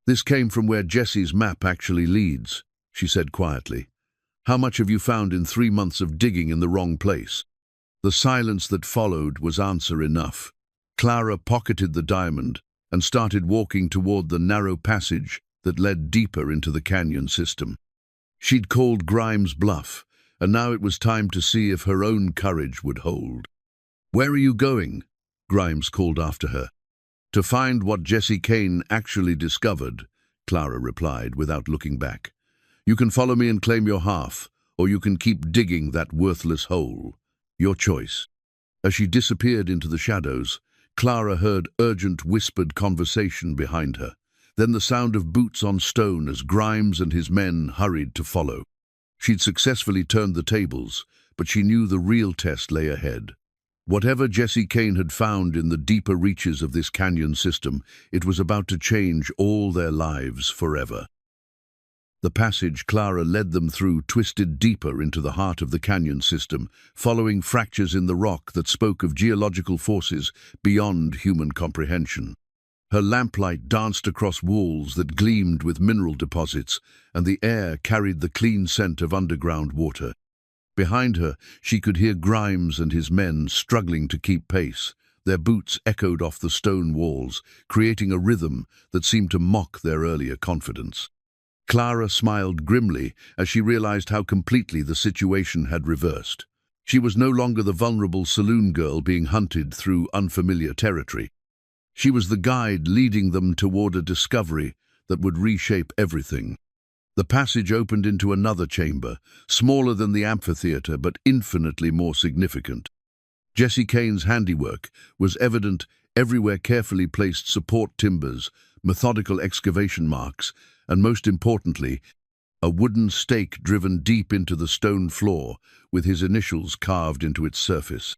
"This came from where Jesse's map actually leads," she said quietly. "How much have you found in 3 months of digging in the wrong place?" The silence that followed was answer enough. Clara pocketed the diamond and started walking toward the narrow passage that led deeper into the canyon system. She'd called Grimes' bluff, and now it was time to see if her own courage would hold. "Where are you going?" Grimes called after her. "To find what Jesse Kane actually discovered," Clara replied without looking back. "You can follow me and claim your half, or you can keep digging that worthless hole. Your choice." As she disappeared into the shadows, Clara heard urgent whispered conversation behind her, then the sound of boots on stone as Grimes and his men hurried to follow. She'd successfully turned the tables, but she knew the real test lay ahead. Whatever Jesse Kane had found in the deeper reaches of this canyon system, it was about to change all their lives forever. The passage Clara led them through twisted deeper into the heart of the canyon system, following fractures in the rock that spoke of geological forces beyond human comprehension. Her lamplight danced across walls that gleamed with mineral deposits, and the air carried the clean scent of underground water. Behind her, she could hear Grimes and his men struggling to keep pace. Their boots echoed off the stone walls, creating a rhythm that seemed to mock their earlier confidence. Clara smiled grimly as she realized how completely the situation had reversed. She was no longer the vulnerable saloon girl being hunted through unfamiliar territory. She was the guide leading them toward a discovery that would reshape everything. The passage opened into another chamber, smaller than the amphitheater but infinitely more significant. Jesse Kane's handiwork was evident everywhere: carefully placed support timbers, methodical excavation marks, and most importantly, a wooden stake driven deep into the stone floor with his initials carved into its surface.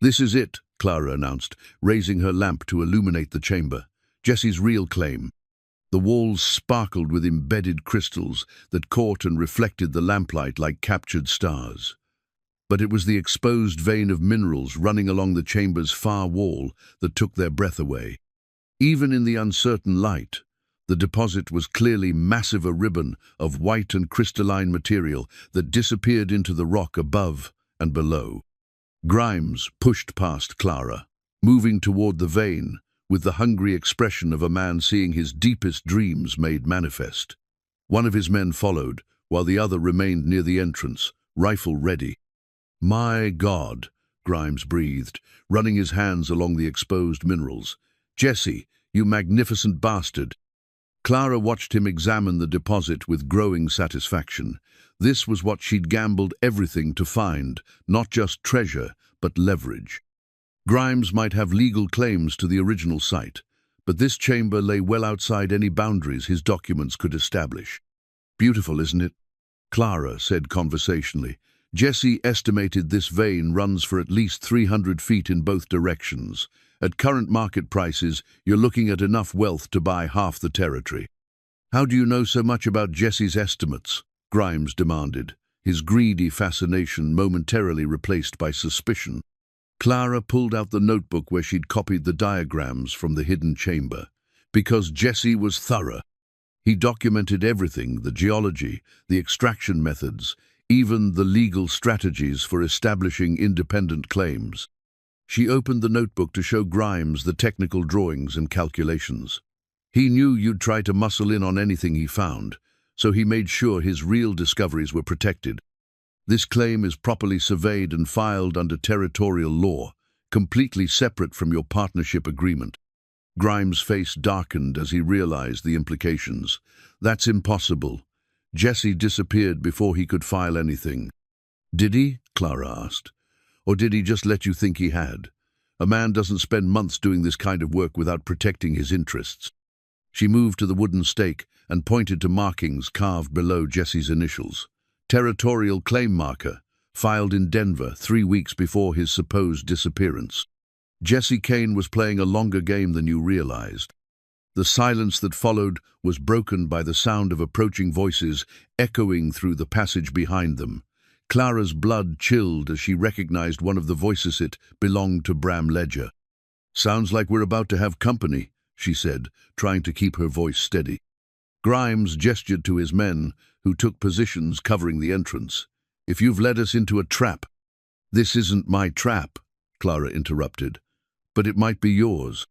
"This is it," Clara announced, raising her lamp to illuminate the chamber. "Jesse's real claim." The walls sparkled with embedded crystals that caught and reflected the lamplight like captured stars. But it was the exposed vein of minerals running along the chamber's far wall that took their breath away. Even in the uncertain light, the deposit was clearly massive, a ribbon of white and crystalline material that disappeared into the rock above and below. Grimes pushed past Clara, moving toward the vein with the hungry expression of a man seeing his deepest dreams made manifest. One of his men followed, while the other remained near the entrance, rifle ready. "My God," Grimes breathed, running his hands along the exposed minerals. "Jesse, you magnificent bastard." Clara watched him examine the deposit with growing satisfaction. This was what she'd gambled everything to find, not just treasure, but leverage. Grimes might have legal claims to the original site, but this chamber lay well outside any boundaries his documents could establish. "Beautiful, isn't it?" Clara said conversationally. "Jesse estimated this vein runs for at least 300 feet in both directions. At current market prices, you're looking at enough wealth to buy half the territory." "How do you know so much about Jesse's estimates?" Grimes demanded, his greedy fascination momentarily replaced by suspicion. Clara pulled out the notebook where she'd copied the diagrams from the hidden chamber. "Because Jesse was thorough. He documented everything: the geology, the extraction methods, even the legal strategies for establishing independent claims." She opened the notebook to show Grimes the technical drawings and calculations. "He knew you'd try to muscle in on anything he found, so he made sure his real discoveries were protected. This claim is properly surveyed and filed under territorial law, completely separate from your partnership agreement." Grimes' face darkened as he realized the implications. "That's impossible. Jesse disappeared before he could file anything." "Did he?" Clara asked. "Or did he just let you think he had? A man doesn't spend months doing this kind of work without protecting his interests." She moved to the wooden stake and pointed to markings carved below Jesse's initials. "Territorial claim marker, filed in Denver 3 weeks before his supposed disappearance." Jesse Kane was playing a longer game than you realized. The silence that followed was broken by the sound of approaching voices echoing through the passage behind them. Clara's blood chilled as she recognized one of the voices. It belonged to Bram Ledger. "Sounds like we're about to have company," she said, trying to keep her voice steady. Grimes gestured to his men, who took positions covering the entrance. "If you've led us into a trap—" "This isn't my trap," Clara interrupted, "but it might be yours."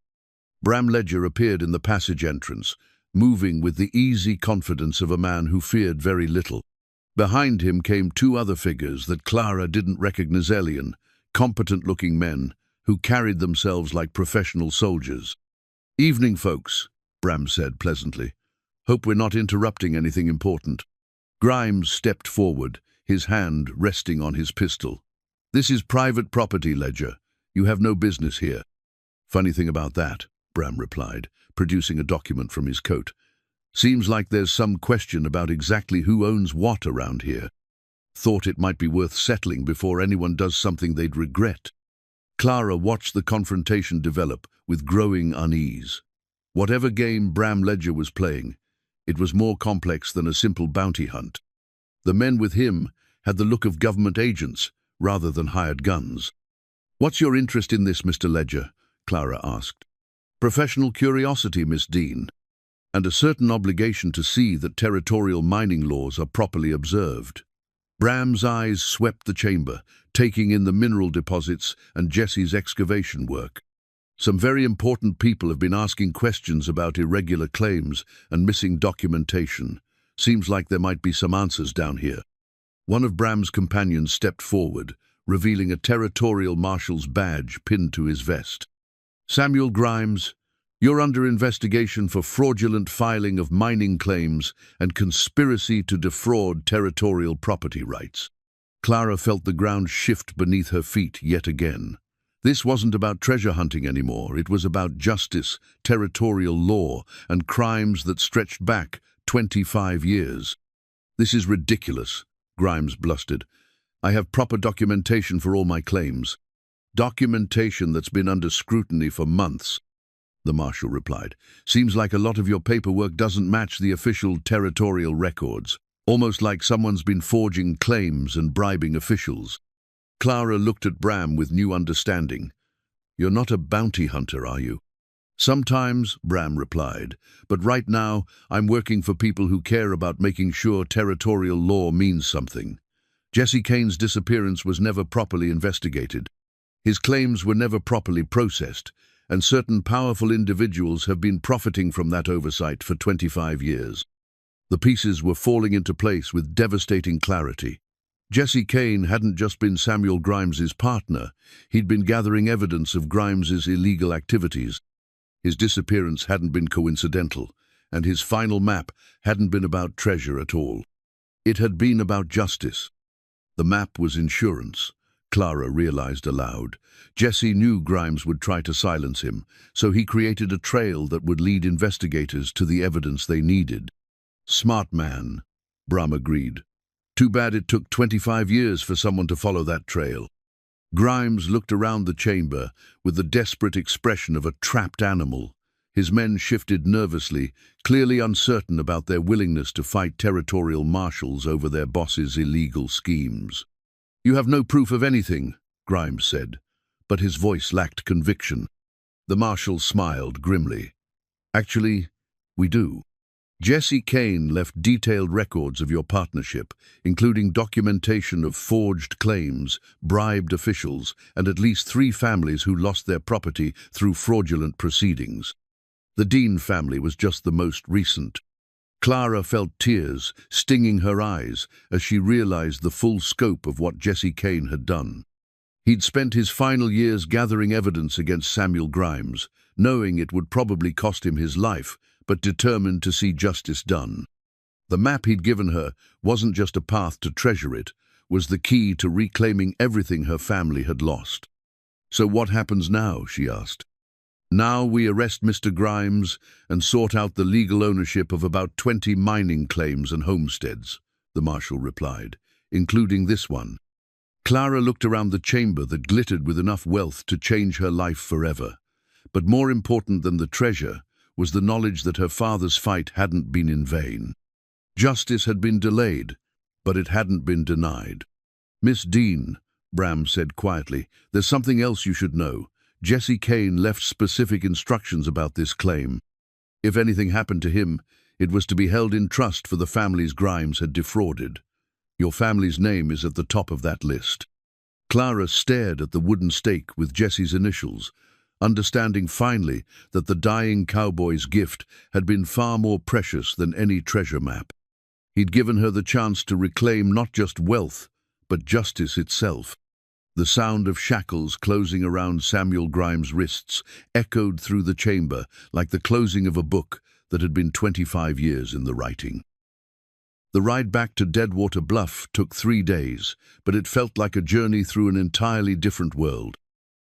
Bram Ledger appeared in the passage entrance, moving with the easy confidence of a man who feared very little. Behind him came 2 other figures that Clara didn't recognize: alien, competent-looking men who carried themselves like professional soldiers. "Evening, folks," Bram said pleasantly. "Hope we're not interrupting anything important." Grimes stepped forward, his hand resting on his pistol. "This is private property, Ledger. You have no business here." "Funny thing about that," Bram replied, producing a document from his coat. "Seems like there's some question about exactly who owns what around here. Thought it might be worth settling before anyone does something they'd regret." Clara watched the confrontation develop with growing unease. Whatever game Bram Ledger was playing, it was more complex than a simple bounty hunt. The men with him had the look of government agents rather than hired guns. "What's your interest in this, Mr. Ledger?" Clara asked. "Professional curiosity, Miss Dean, and a certain obligation to see that territorial mining laws are properly observed." Bram's eyes swept the chamber, taking in the mineral deposits and Jesse's excavation work. "Some very important people have been asking questions about irregular claims and missing documentation. Seems like there might be some answers down here." One of Bram's companions stepped forward, revealing a territorial marshal's badge pinned to his vest. "Samuel Grimes, you're under investigation for fraudulent filing of mining claims and conspiracy to defraud territorial property rights." Clara felt the ground shift beneath her feet yet again. This wasn't about treasure hunting anymore. It was about justice, territorial law, and crimes that stretched back 25 years. "This is ridiculous," Grimes blustered. "I have proper documentation for all my claims." "Documentation that's been under scrutiny for months," the marshal replied. "Seems like a lot of your paperwork doesn't match the official territorial records. Almost like someone's been forging claims and bribing officials." Clara looked at Bram with new understanding. "You're not a bounty hunter, are you?" "Sometimes," Bram replied, "but right now I'm working for people who care about making sure territorial law means something." Jesse Kane's disappearance was never properly investigated. His claims were never properly processed, and certain powerful individuals have been profiting from that oversight for 25 years. The pieces were falling into place with devastating clarity. Jesse Kane hadn't just been Samuel Grimes's partner. He'd been gathering evidence of Grimes's illegal activities. His disappearance hadn't been coincidental, and his final map hadn't been about treasure at all. It had been about justice. The map was insurance, Clara realized aloud. Jesse knew Grimes would try to silence him, so he created a trail that would lead investigators to the evidence they needed. "Smart man," Bram agreed. "Too bad it took 25 years for someone to follow that trail." Grimes looked around the chamber with the desperate expression of a trapped animal. His men shifted nervously, clearly uncertain about their willingness to fight territorial marshals over their boss's illegal schemes. "You have no proof of anything," Grimes said, but his voice lacked conviction. The marshal smiled grimly. "Actually, we do. Jesse Kane left detailed records of your partnership, including documentation of forged claims, bribed officials, and at least 3 families who lost their property through fraudulent proceedings. The Dean family was just the most recent." Clara felt tears stinging her eyes as she realized the full scope of what Jesse Kane had done. He'd spent his final years gathering evidence against Samuel Grimes, knowing it would probably cost him his life, but determined to see justice done. The map he'd given her wasn't just a path to treasure, it was the key to reclaiming everything her family had lost. "So what happens now?" she asked. "Now we arrest Mr. Grimes and sort out the legal ownership of about 20 mining claims and homesteads," the marshal replied, "including this one." Clara looked around the chamber that glittered with enough wealth to change her life forever. But more important than the treasure was the knowledge that her father's fight hadn't been in vain. Justice had been delayed, but it hadn't been denied. "Miss Dean," Bram said quietly, "there's something else you should know. Jesse Kane left specific instructions about this claim. If anything happened to him, it was to be held in trust for the families Grimes had defrauded. Your family's name is at the top of that list." Clara stared at the wooden stake with Jesse's initials, understanding finally that the dying cowboy's gift had been far more precious than any treasure map. He'd given her the chance to reclaim not just wealth, but justice itself. The sound of shackles closing around Samuel Grimes' wrists echoed through the chamber like the closing of a book that had been 25 years in the writing. The ride back to Deadwater Bluff took 3 days, but it felt like a journey through an entirely different world.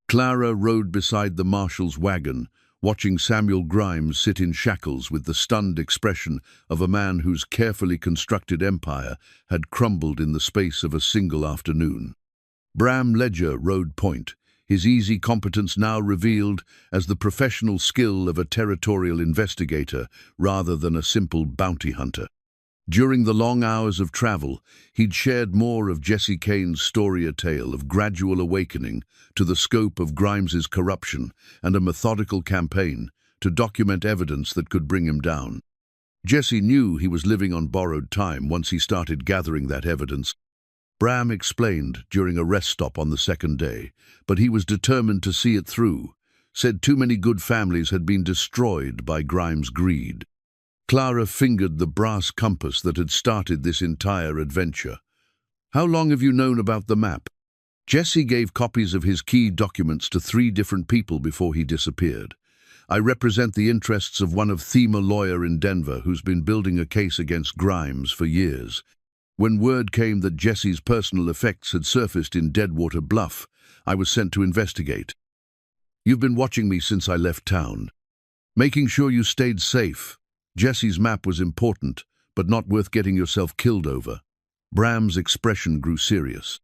Clara rode beside the marshal's wagon, watching Samuel Grimes sit in shackles with the stunned expression of a man whose carefully constructed empire had crumbled in the space of a single afternoon. Bram Ledger rode point, his easy competence now revealed as the professional skill of a territorial investigator rather than a simple bounty hunter. During the long hours of travel, he'd shared more of Jesse Kane's story, a tale of gradual awakening to the scope of Grimes's corruption and a methodical campaign to document evidence that could bring him down. Jesse knew he was living on borrowed time once he started gathering that evidence. Bram explained during a rest stop on the second day, but he was determined to see it through. Said too many good families had been destroyed by Grimes' greed. Clara fingered the brass compass that had started this entire adventure. How long have you known about the map? Jesse gave copies of his key documents to 3 different people before he disappeared. I represent the interests of one of them, a lawyer in Denver who's been building a case against Grimes for years. When word came that Jesse's personal effects had surfaced in Deadwater Bluff, I was sent to investigate. You've been watching me since I left town, making sure you stayed safe. Jesse's map was important, but not worth getting yourself killed over. Bram's expression grew serious.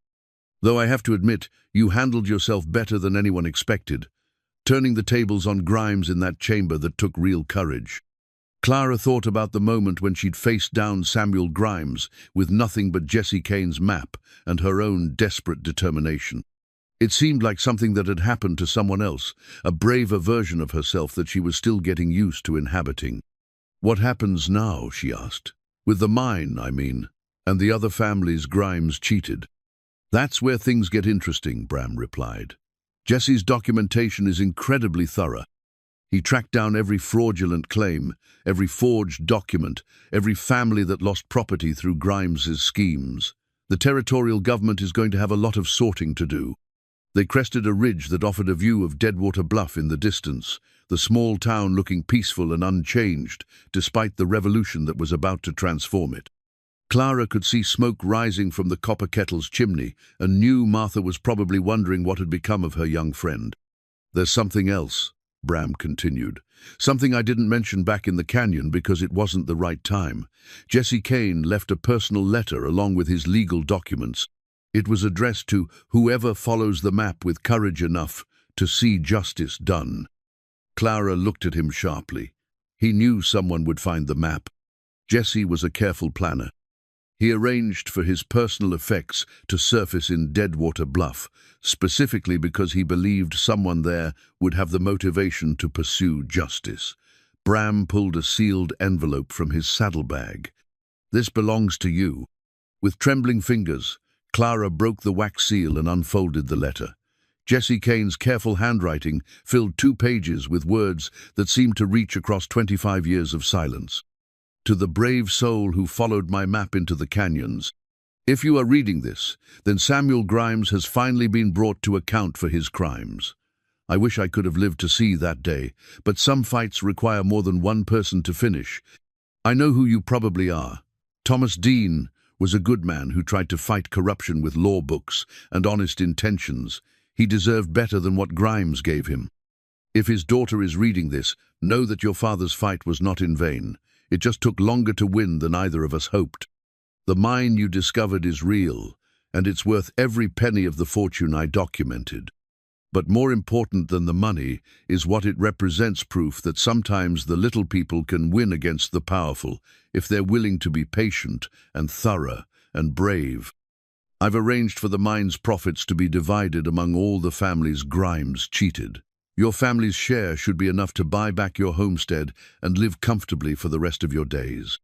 Though I have to admit, you handled yourself better than anyone expected, turning the tables on Grimes in that chamber that took real courage. Clara thought about the moment when she'd faced down Samuel Grimes with nothing but Jesse Kane's map and her own desperate determination. It seemed like something that had happened to someone else, a braver version of herself that she was still getting used to inhabiting. What happens now, she asked. With the mine, I mean, and the other families Grimes cheated. That's where things get interesting, Bram replied. Jesse's documentation is incredibly thorough. He tracked down every fraudulent claim, every forged document, every family that lost property through Grimes's schemes. The territorial government is going to have a lot of sorting to do. They crested a ridge that offered a view of Deadwater Bluff in the distance, the small town looking peaceful and unchanged, despite the revolution that was about to transform it. Clara could see smoke rising from the copper kettle's chimney, and knew Martha was probably wondering what had become of her young friend. There's something else, Bram continued. Something I didn't mention back in the canyon because it wasn't the right time. Jesse Kane left a personal letter along with his legal documents. It was addressed to whoever follows the map with courage enough to see justice done. Clara looked at him sharply. He knew someone would find the map. Jesse was a careful planner. He arranged for his personal effects to surface in Deadwater Bluff, specifically because he believed someone there would have the motivation to pursue justice. Bram pulled a sealed envelope from his saddlebag. This belongs to you. With trembling fingers, Clara broke the wax seal and unfolded the letter. Jesse Kane's careful handwriting filled 2 pages with words that seemed to reach across 25 years of silence. To the brave soul who followed my map into the canyons. If you are reading this, then Samuel Grimes has finally been brought to account for his crimes. I wish I could have lived to see that day, but some fights require more than one person to finish. I know who you probably are. Thomas Dean was a good man who tried to fight corruption with law books and honest intentions. He deserved better than what Grimes gave him. If his daughter is reading this, know that your father's fight was not in vain. It just took longer to win than either of us hoped. The mine you discovered is real, and it's worth every penny of the fortune I documented. But more important than the money is what it represents, proof that sometimes the little people can win against the powerful if they're willing to be patient and thorough and brave. I've arranged for the mine's profits to be divided among all the families Grimes cheated. Your family's share should be enough to buy back your homestead and live comfortably for the rest of your days.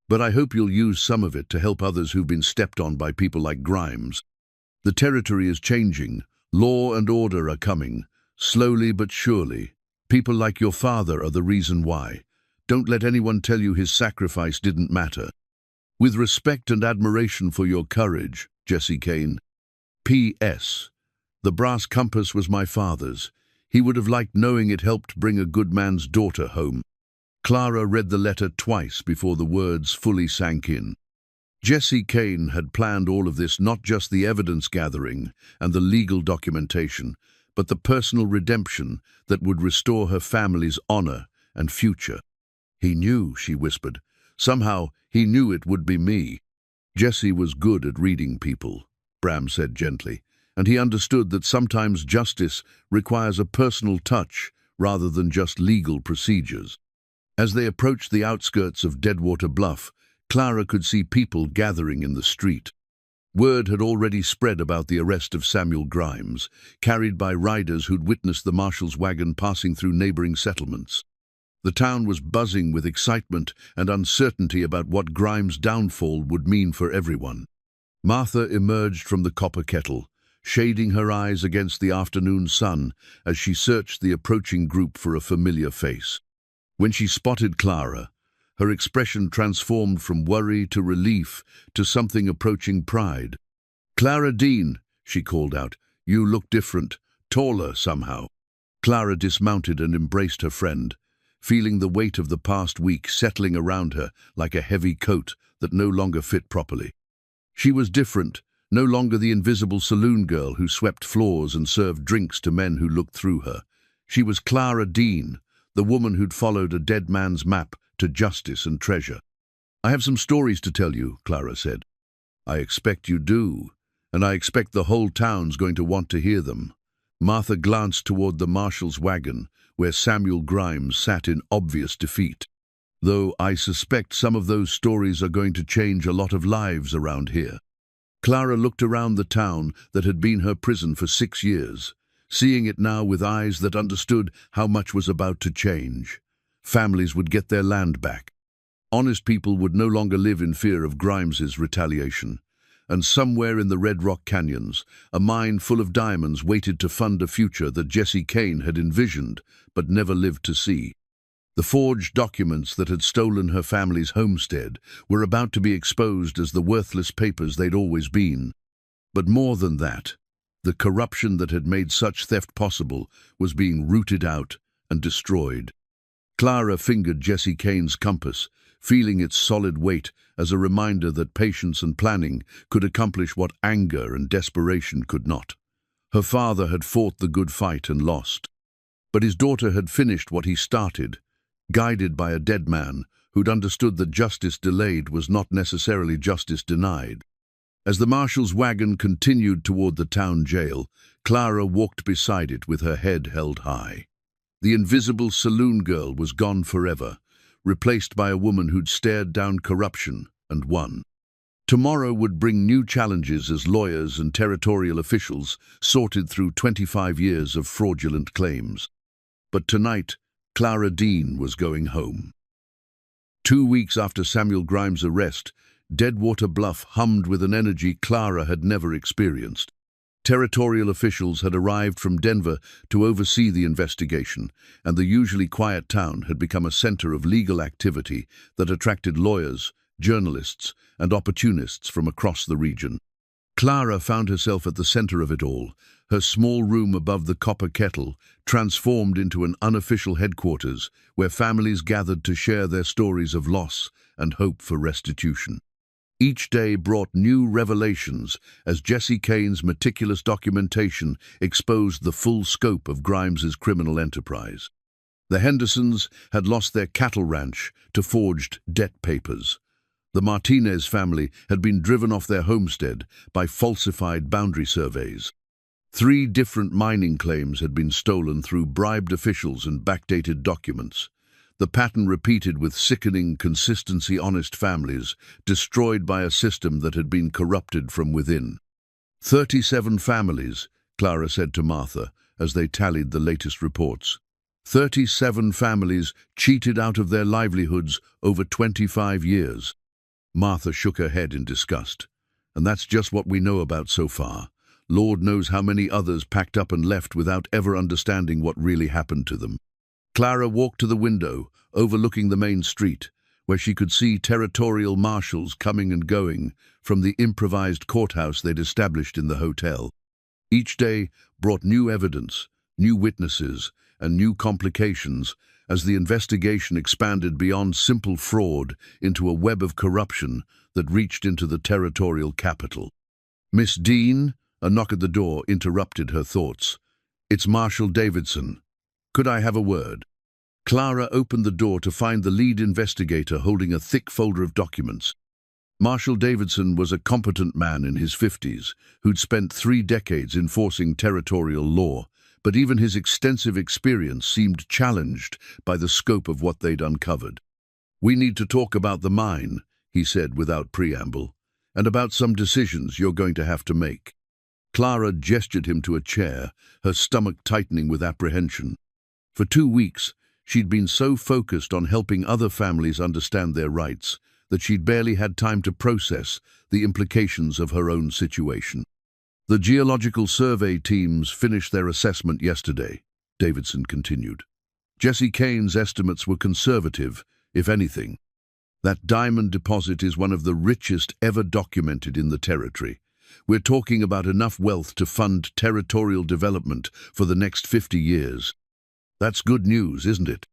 But I hope you'll use some of it to help others who've been stepped on by people like Grimes. The territory is changing. Law and order are coming, slowly but surely. People like your father are the reason why. Don't let anyone tell you his sacrifice didn't matter. With respect and admiration for your courage, Jesse Kane. P.S. The brass compass was my father's. He would have liked knowing it helped bring a good man's daughter home. Clara read the letter twice before the words fully sank in. Jesse Kane had planned all of this, not just the evidence gathering and the legal documentation, but the personal redemption that would restore her family's honor and future. He knew, she whispered. Somehow, he knew it would be me. Jesse was good at reading people, Bram said gently. and he understood that sometimes justice requires a personal touch rather than just legal procedures. As they approached the outskirts of Deadwater Bluff, Clara could see people gathering in the street. Word had already spread about the arrest of Samuel Grimes, carried by riders who'd witnessed the marshal's wagon passing through neighboring settlements. The town was buzzing with excitement and uncertainty about what Grimes' downfall would mean for everyone. Martha emerged from the copper kettle, shading her eyes against the afternoon sun as she searched the approaching group for a familiar face. When she spotted Clara, her expression transformed from worry to relief to something approaching pride. "Clara Dean," she called out, "you look different, taller somehow." Clara dismounted and embraced her friend, feeling the weight of the past week settling around her like a heavy coat that no longer fit properly. She was different, no longer the invisible saloon girl who swept floors and served drinks to men who looked through her. She was Clara Dean, the woman who'd followed a dead man's map to justice and treasure. "I have some stories to tell you," Clara said. "I expect you do, and I expect the whole town's going to want to hear them." Martha glanced toward the marshal's wagon, where Samuel Grimes sat in obvious defeat. "Though I suspect some of those stories are going to change a lot of lives around here." Clara looked around the town that had been her prison for 6 years, seeing it now with eyes that understood how much was about to change. Families would get their land back. Honest people would no longer live in fear of Grimes's retaliation. And somewhere in the Red Rock Canyons, a mine full of diamonds waited to fund a future that Jesse Kane had envisioned but never lived to see. The forged documents that had stolen her family's homestead were about to be exposed as the worthless papers they'd always been. But more than that, the corruption that had made such theft possible was being rooted out and destroyed. Clara fingered Jesse Kane's compass, feeling its solid weight as a reminder that patience and planning could accomplish what anger and desperation could not. Her father had fought the good fight and lost. But his daughter had finished what he started, guided by a dead man who'd understood that justice delayed was not necessarily justice denied. As the marshal's wagon continued toward the town jail, Clara walked beside it with her head held high. The invisible saloon girl was gone forever, replaced by a woman who'd stared down corruption and won. Tomorrow would bring new challenges as lawyers and territorial officials sorted through 25 years of fraudulent claims. But tonight, Clara Dean was going home. 2 weeks after Samuel Grimes' arrest, Deadwater Bluff hummed with an energy Clara had never experienced. Territorial officials had arrived from Denver to oversee the investigation, and the usually quiet town had become a center of legal activity that attracted lawyers, journalists, and opportunists from across the region. Clara found herself at the center of it all, her small room above the copper kettle transformed into an unofficial headquarters where families gathered to share their stories of loss and hope for restitution. Each day brought new revelations as Jesse Kane's meticulous documentation exposed the full scope of Grimes's criminal enterprise. The Hendersons had lost their cattle ranch to forged debt papers. The Martinez family had been driven off their homestead by falsified boundary surveys. 3 different mining claims had been stolen through bribed officials and backdated documents. The pattern repeated with sickening consistency. Honest families destroyed by a system that had been corrupted from within. 37 families, Clara said to Martha as they tallied the latest reports. 37 families cheated out of their livelihoods over 25 years. Martha shook her head in disgust. And that's just what we know about so far. Lord knows how many others packed up and left without ever understanding what really happened to them. Clara walked to the window, overlooking the main street, where she could see territorial marshals coming and going from the improvised courthouse they'd established in the hotel. Each day brought new evidence, new witnesses, and new complications as the investigation expanded beyond simple fraud into a web of corruption that reached into the territorial capital. "Miss Dean?" A knock at the door interrupted her thoughts. "It's Marshal Davidson. Could I have a word?" Clara opened the door to find the lead investigator holding a thick folder of documents. Marshal Davidson was a competent man in his 50s who'd spent 3 decades enforcing territorial law, but even his extensive experience seemed challenged by the scope of what they'd uncovered. "We need to talk about the mine," he said without preamble, "and about some decisions you're going to have to make." Clara gestured him to a chair, her stomach tightening with apprehension. For 2 weeks, she'd been so focused on helping other families understand their rights that she'd barely had time to process the implications of her own situation. "The geological survey teams finished their assessment yesterday," Davidson continued. "Jesse Kane's estimates were conservative, if anything. That diamond deposit is one of the richest ever documented in the territory. We're talking about enough wealth to fund territorial development for the next 50 years. That's good news, isn't it?"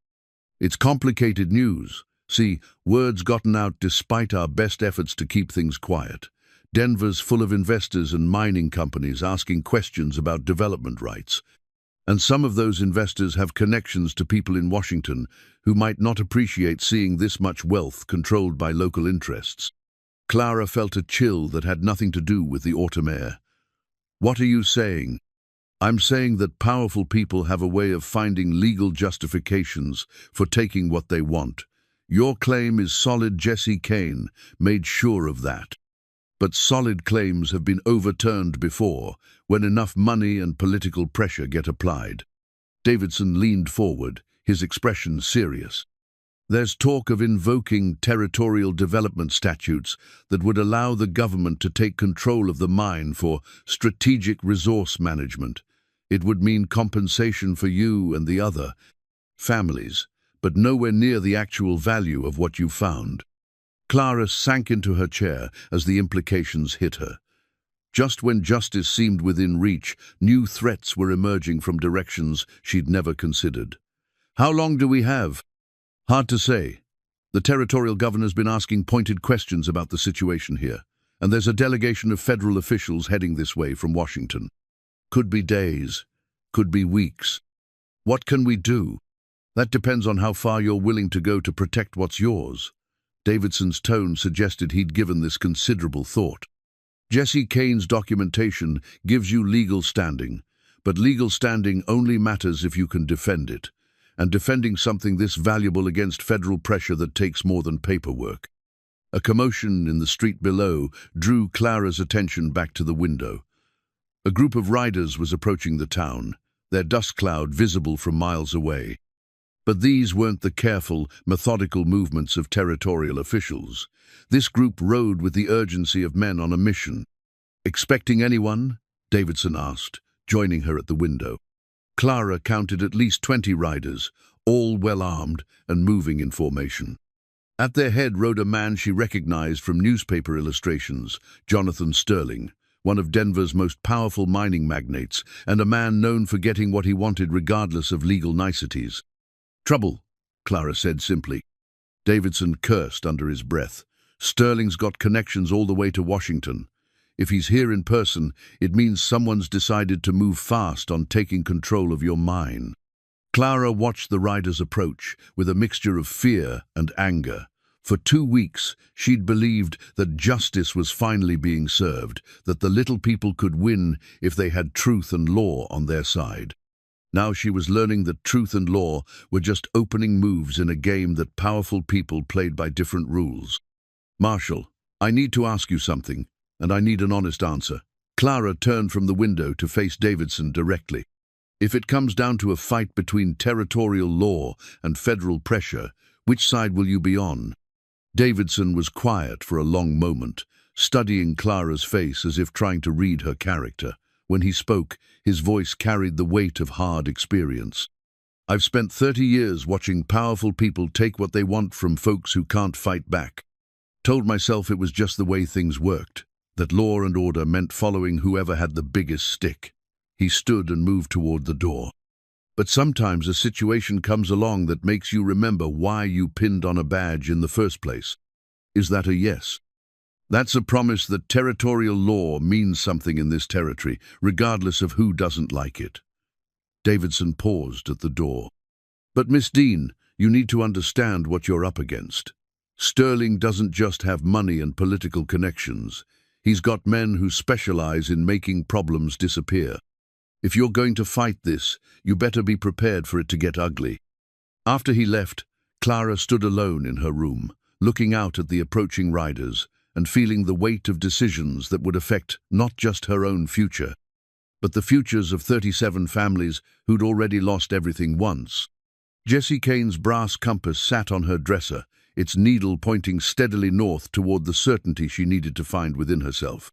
"It's complicated news. See, word's gotten out despite our best efforts to keep things quiet. Denver's full of investors and mining companies asking questions about development rights. And some of those investors have connections to people in Washington who might not appreciate seeing this much wealth controlled by local interests." Clara felt a chill that had nothing to do with the autumn air. "What are you saying?" "I'm saying that powerful people have a way of finding legal justifications for taking what they want. Your claim is solid. Jesse Kane made sure of that. But solid claims have been overturned before, when enough money and political pressure get applied." Davidson leaned forward, his expression serious. "There's talk of invoking territorial development statutes that would allow the government to take control of the mine for strategic resource management. It would mean compensation for you and the other families, but nowhere near the actual value of what you found." Clara sank into her chair as the implications hit her. Just when justice seemed within reach, new threats were emerging from directions she'd never considered. "How long do we have?" "Hard to say. The territorial governor's been asking pointed questions about the situation here, and there's a delegation of federal officials heading this way from Washington. Could be days, could be weeks. What can we do? That depends on how far you're willing to go to protect what's yours." Davidson's tone suggested he'd given this considerable thought. "Jesse Kane's documentation gives you legal standing, but legal standing only matters if you can defend it, and defending something this valuable against federal pressure that takes more than paperwork." A commotion in the street below drew Clara's attention back to the window. A group of riders was approaching the town, their dust cloud visible from miles away. But these weren't the careful, methodical movements of territorial officials. This group rode with the urgency of men on a mission. "Expecting anyone?" Davidson asked, joining her at the window. Clara counted at least 20 riders, all well-armed and moving in formation. At their head rode a man she recognized from newspaper illustrations, Jonathan Sterling, one of Denver's most powerful mining magnates, and a man known for getting what he wanted regardless of legal niceties. "Trouble," Clara said simply. Davidson cursed under his breath. "Sterling's got connections all the way to Washington. If he's here in person, it means someone's decided to move fast on taking control of your mine." Clara watched the riders approach with a mixture of fear and anger. For 2 weeks, she'd believed that justice was finally being served, that the little people could win if they had truth and law on their side. Now she was learning that truth and law were just opening moves in a game that powerful people played by different rules. "Marshal, I need to ask you something, and I need an honest answer." Clara turned from the window to face Davidson directly. "If it comes down to a fight between territorial law and federal pressure, which side will you be on?" Davidson was quiet for a long moment, studying Clara's face as if trying to read her character. When he spoke, his voice carried the weight of hard experience. "I've spent 30 years watching powerful people take what they want from folks who can't fight back. Told myself it was just the way things worked, that law and order meant following whoever had the biggest stick." He stood and moved toward the door. "But sometimes a situation comes along that makes you remember why you pinned on a badge in the first place. Is that a yes?" "That's a promise that territorial law means something in this territory, regardless of who doesn't like it." Davidson paused at the door. "But Miss Dean, you need to understand what you're up against." Sterling doesn't just have money and political connections. He's got men who specialize in making problems disappear. If you're going to fight this, you better be prepared for it to get ugly. After he left, Clara stood alone in her room, looking out at the approaching riders and feeling the weight of decisions that would affect not just her own future, but the futures of 37 families who'd already lost everything once. Jesse Kane's brass compass sat on her dresser, its needle pointing steadily north toward the certainty she needed to find within herself.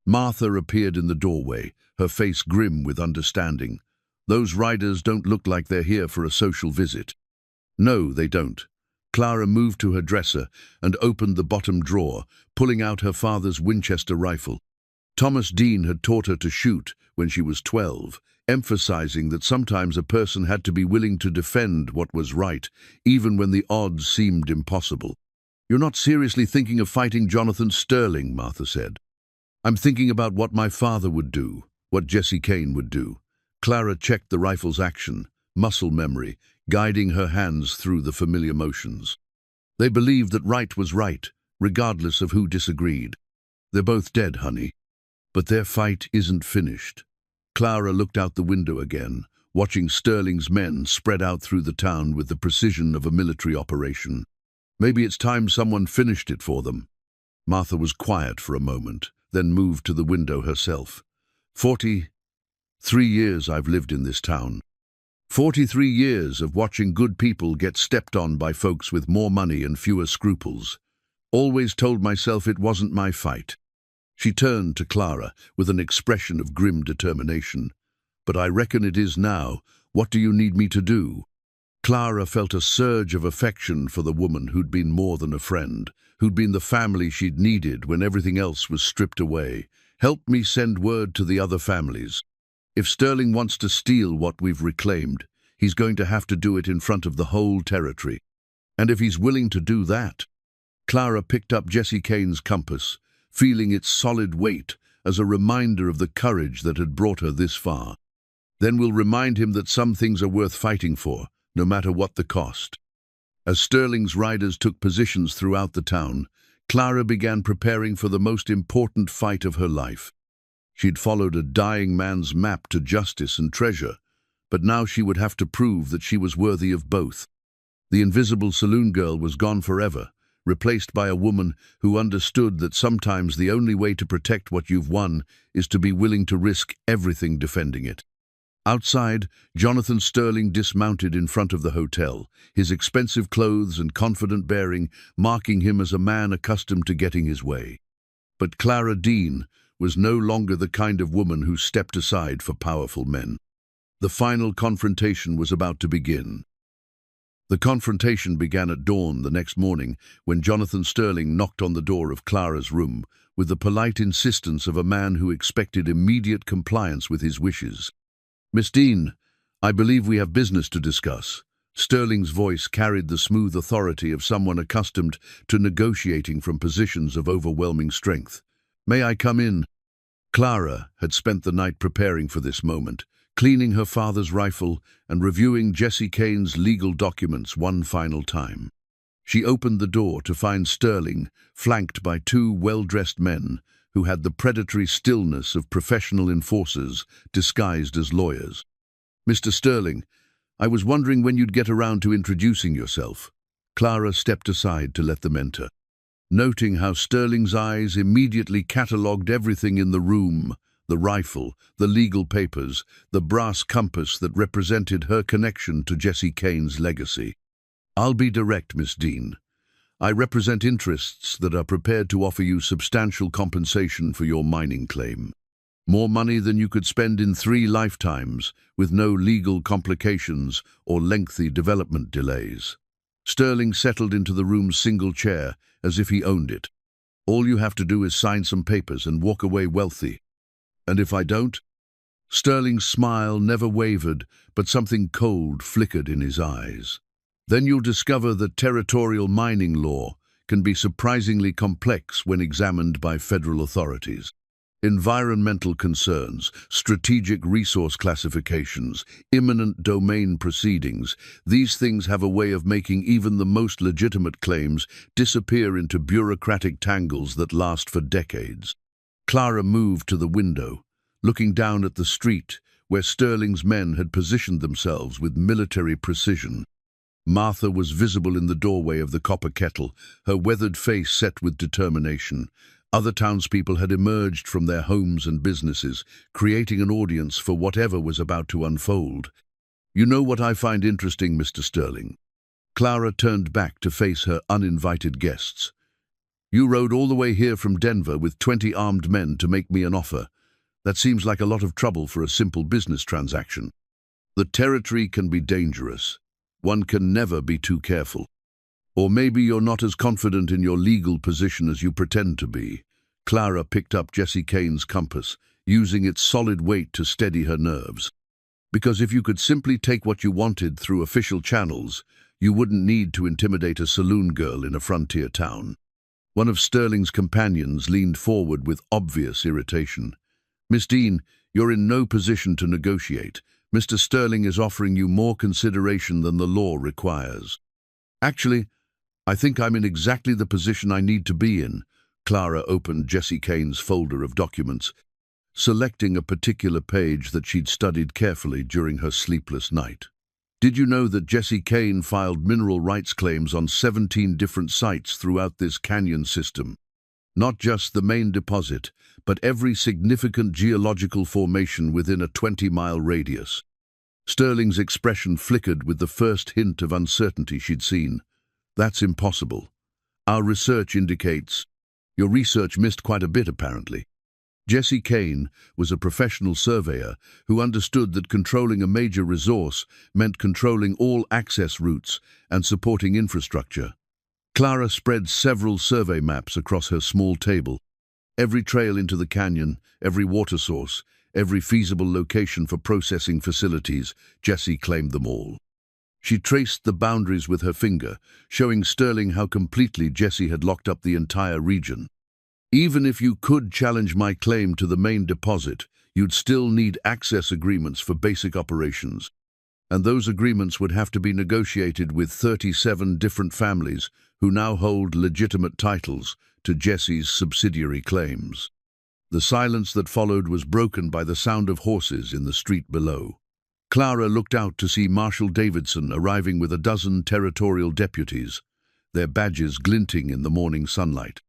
Martha appeared in the doorway, her face grim with understanding. Those riders don't look like they're here for a social visit. No, they don't. Clara moved to her dresser and opened the bottom drawer, pulling out her father's Winchester rifle. Thomas Dean had taught her to shoot when she was 12, emphasizing that sometimes a person had to be willing to defend what was right, even when the odds seemed impossible. "You're not seriously thinking of fighting Jonathan Sterling," Martha said. "I'm thinking about what my father would do, what Jesse Kane would do." Clara checked the rifle's action, muscle memory, guiding her hands through the familiar motions. They believed that right was right, regardless of who disagreed. "They're both dead, honey. But their fight isn't finished." Clara looked out the window again, watching Sterling's men spread out through the town with the precision of a military operation. Maybe it's time someone finished it for them. Martha was quiet for a moment, then moved to the window herself. 43 years I've lived in this town. 43 years of watching good people get stepped on by folks with more money and fewer scruples. Always told myself it wasn't my fight. She turned to Clara with an expression of grim determination. "But I reckon it is now. What do you need me to do?" Clara felt a surge of affection for the woman who'd been more than a friend, who'd been the family she'd needed when everything else was stripped away. "Help me send word to the other families. If Sterling wants to steal what we've reclaimed, he's going to have to do it in front of the whole territory. And if he's willing to do that..." Clara picked up Jesse Kane's compass, feeling its solid weight as a reminder of the courage that had brought her this far. "Then we'll remind him that some things are worth fighting for, no matter what the cost." As Sterling's riders took positions throughout the town, Clara began preparing for the most important fight of her life. She'd followed a dying man's map to justice and treasure, but now she would have to prove that she was worthy of both. The invisible saloon girl was gone forever, replaced by a woman who understood that sometimes the only way to protect what you've won is to be willing to risk everything defending it. Outside, Jonathan Sterling dismounted in front of the hotel, his expensive clothes and confident bearing marking him as a man accustomed to getting his way. But Clara Dean was no longer the kind of woman who stepped aside for powerful men. The final confrontation was about to begin. The confrontation began at dawn the next morning when Jonathan Sterling knocked on the door of Clara's room with the polite insistence of a man who expected immediate compliance with his wishes. "Miss Dean, I believe we have business to discuss." Sterling's voice carried the smooth authority of someone accustomed to negotiating from positions of overwhelming strength. "May I come in?" Clara had spent the night preparing for this moment, cleaning her father's rifle and reviewing Jesse Kane's legal documents one final time. She opened the door to find Sterling flanked by two well-dressed men who had the predatory stillness of professional enforcers disguised as lawyers. "Mr. Sterling, I was wondering when you'd get around to introducing yourself." Clara stepped aside to let them enter, noting how Sterling's eyes immediately catalogued everything in the room: the rifle, the legal papers, the brass compass that represented her connection to Jesse Kane's legacy. "I'll be direct, Miss Dean. I represent interests that are prepared to offer you substantial compensation for your mining claim. More money than you could spend in 3 lifetimes, with no legal complications or lengthy development delays." Sterling settled into the room's single chair as if he owned it. "All you have to do is sign some papers and walk away wealthy. And if I don't?" Sterling's smile never wavered, but something cold flickered in his eyes. "Then you'll discover that territorial mining law can be surprisingly complex when examined by federal authorities. Environmental concerns, strategic resource classifications, imminent domain proceedings, these things have a way of making even the most legitimate claims disappear into bureaucratic tangles that last for decades. Clara moved to the window, looking down at the street where Sterling's men had positioned themselves with military precision. Martha was visible in the doorway of the Copper Kettle, her weathered face set with determination. Other townspeople had emerged from their homes and businesses, creating an audience for whatever was about to unfold. "You know what I find interesting, Mr. Sterling?" Clara turned back to face her uninvited guests. "You rode all the way here from Denver with 20 armed men to make me an offer. That seems like a lot of trouble for a simple business transaction." "The territory can be dangerous. One can never be too careful. Or maybe you're not as confident in your legal position as you pretend to be." Clara picked up Jesse Kane's compass, using its solid weight to steady her nerves. "Because if you could simply take what you wanted through official channels, you wouldn't need to intimidate a saloon girl in a frontier town." One of Sterling's companions leaned forward with obvious irritation. "Miss Dean, you're in no position to negotiate. Mr. Sterling is offering you more consideration than the law requires." "Actually, I think I'm in exactly the position I need to be in." Clara opened Jesse Kane's folder of documents, selecting a particular page that she'd studied carefully during her sleepless night. "Did you know that Jesse Kane filed mineral rights claims on 17 different sites throughout this canyon system? Not just the main deposit, but every significant geological formation within a 20-mile radius." Sterling's expression flickered with the first hint of uncertainty she'd seen. "That's impossible. Our research indicates—" "Your research missed quite a bit, apparently." Jesse Kane was a professional surveyor who understood that controlling a major resource meant controlling all access routes and supporting infrastructure. Clara spread several survey maps across her small table. Every trail into the canyon, every water source, every feasible location for processing facilities, Jesse claimed them all. She traced the boundaries with her finger, showing Sterling how completely Jesse had locked up the entire region. "Even if you could challenge my claim to the main deposit, you'd still need access agreements for basic operations. And those agreements would have to be negotiated with 37 different families who now hold legitimate titles to Jesse's subsidiary claims." The silence that followed was broken by the sound of horses in the street below. Clara looked out to see Marshal Davidson arriving with a dozen territorial deputies, their badges glinting in the morning sunlight.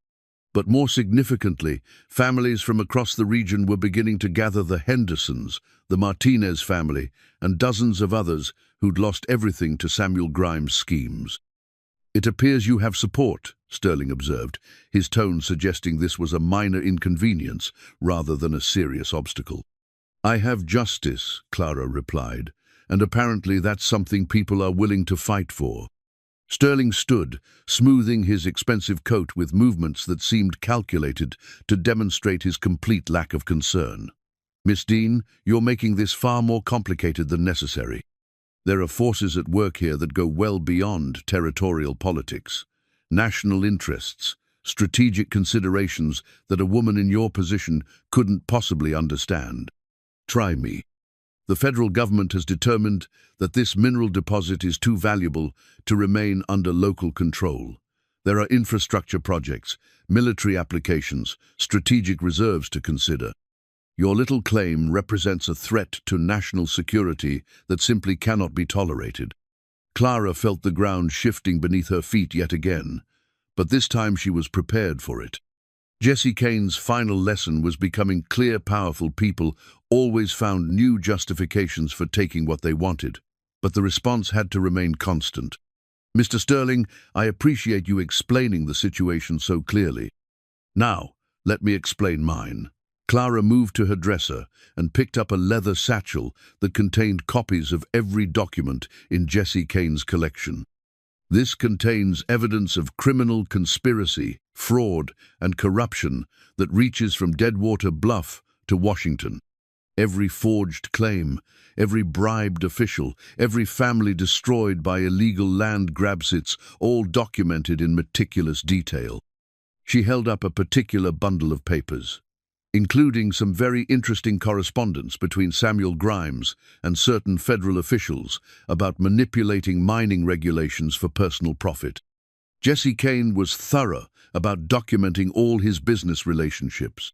But more significantly, families from across the region were beginning to gather: the Hendersons, the Martinez family, and dozens of others who'd lost everything to Samuel Grimes' schemes. "It appears you have support," Sterling observed, his tone suggesting this was a minor inconvenience rather than a serious obstacle. "I have justice," Clara replied, "and apparently that's something people are willing to fight for." Sterling stood, smoothing his expensive coat with movements that seemed calculated to demonstrate his complete lack of concern. "Miss Dean, you're making this far more complicated than necessary. There are forces at work here that go well beyond territorial politics. National interests, strategic considerations that a woman in your position couldn't possibly understand. Try me. The federal government has determined that this mineral deposit is too valuable to remain under local control. There are infrastructure projects, military applications, strategic reserves to consider. Your little claim represents a threat to national security that simply cannot be tolerated." Clara felt the ground shifting beneath her feet yet again, but this time she was prepared for it. Jesse Kane's final lesson was becoming clear: powerful people always found new justifications for taking what they wanted, but the response had to remain constant. "Mr. Sterling, I appreciate you explaining the situation so clearly. Now, let me explain mine." Clara moved to her dresser and picked up a leather satchel that contained copies of every document in Jesse Kane's collection. "This contains evidence of criminal conspiracy, fraud, and corruption that reaches from Deadwater Bluff to Washington. Every forged claim, every bribed official, every family destroyed by illegal land grabs, it's all documented in meticulous detail." She held up a particular bundle of papers. including some very interesting correspondence between Samuel Grimes and certain federal officials about manipulating mining regulations for personal profit. Jesse Kane was thorough about documenting all his business relationships.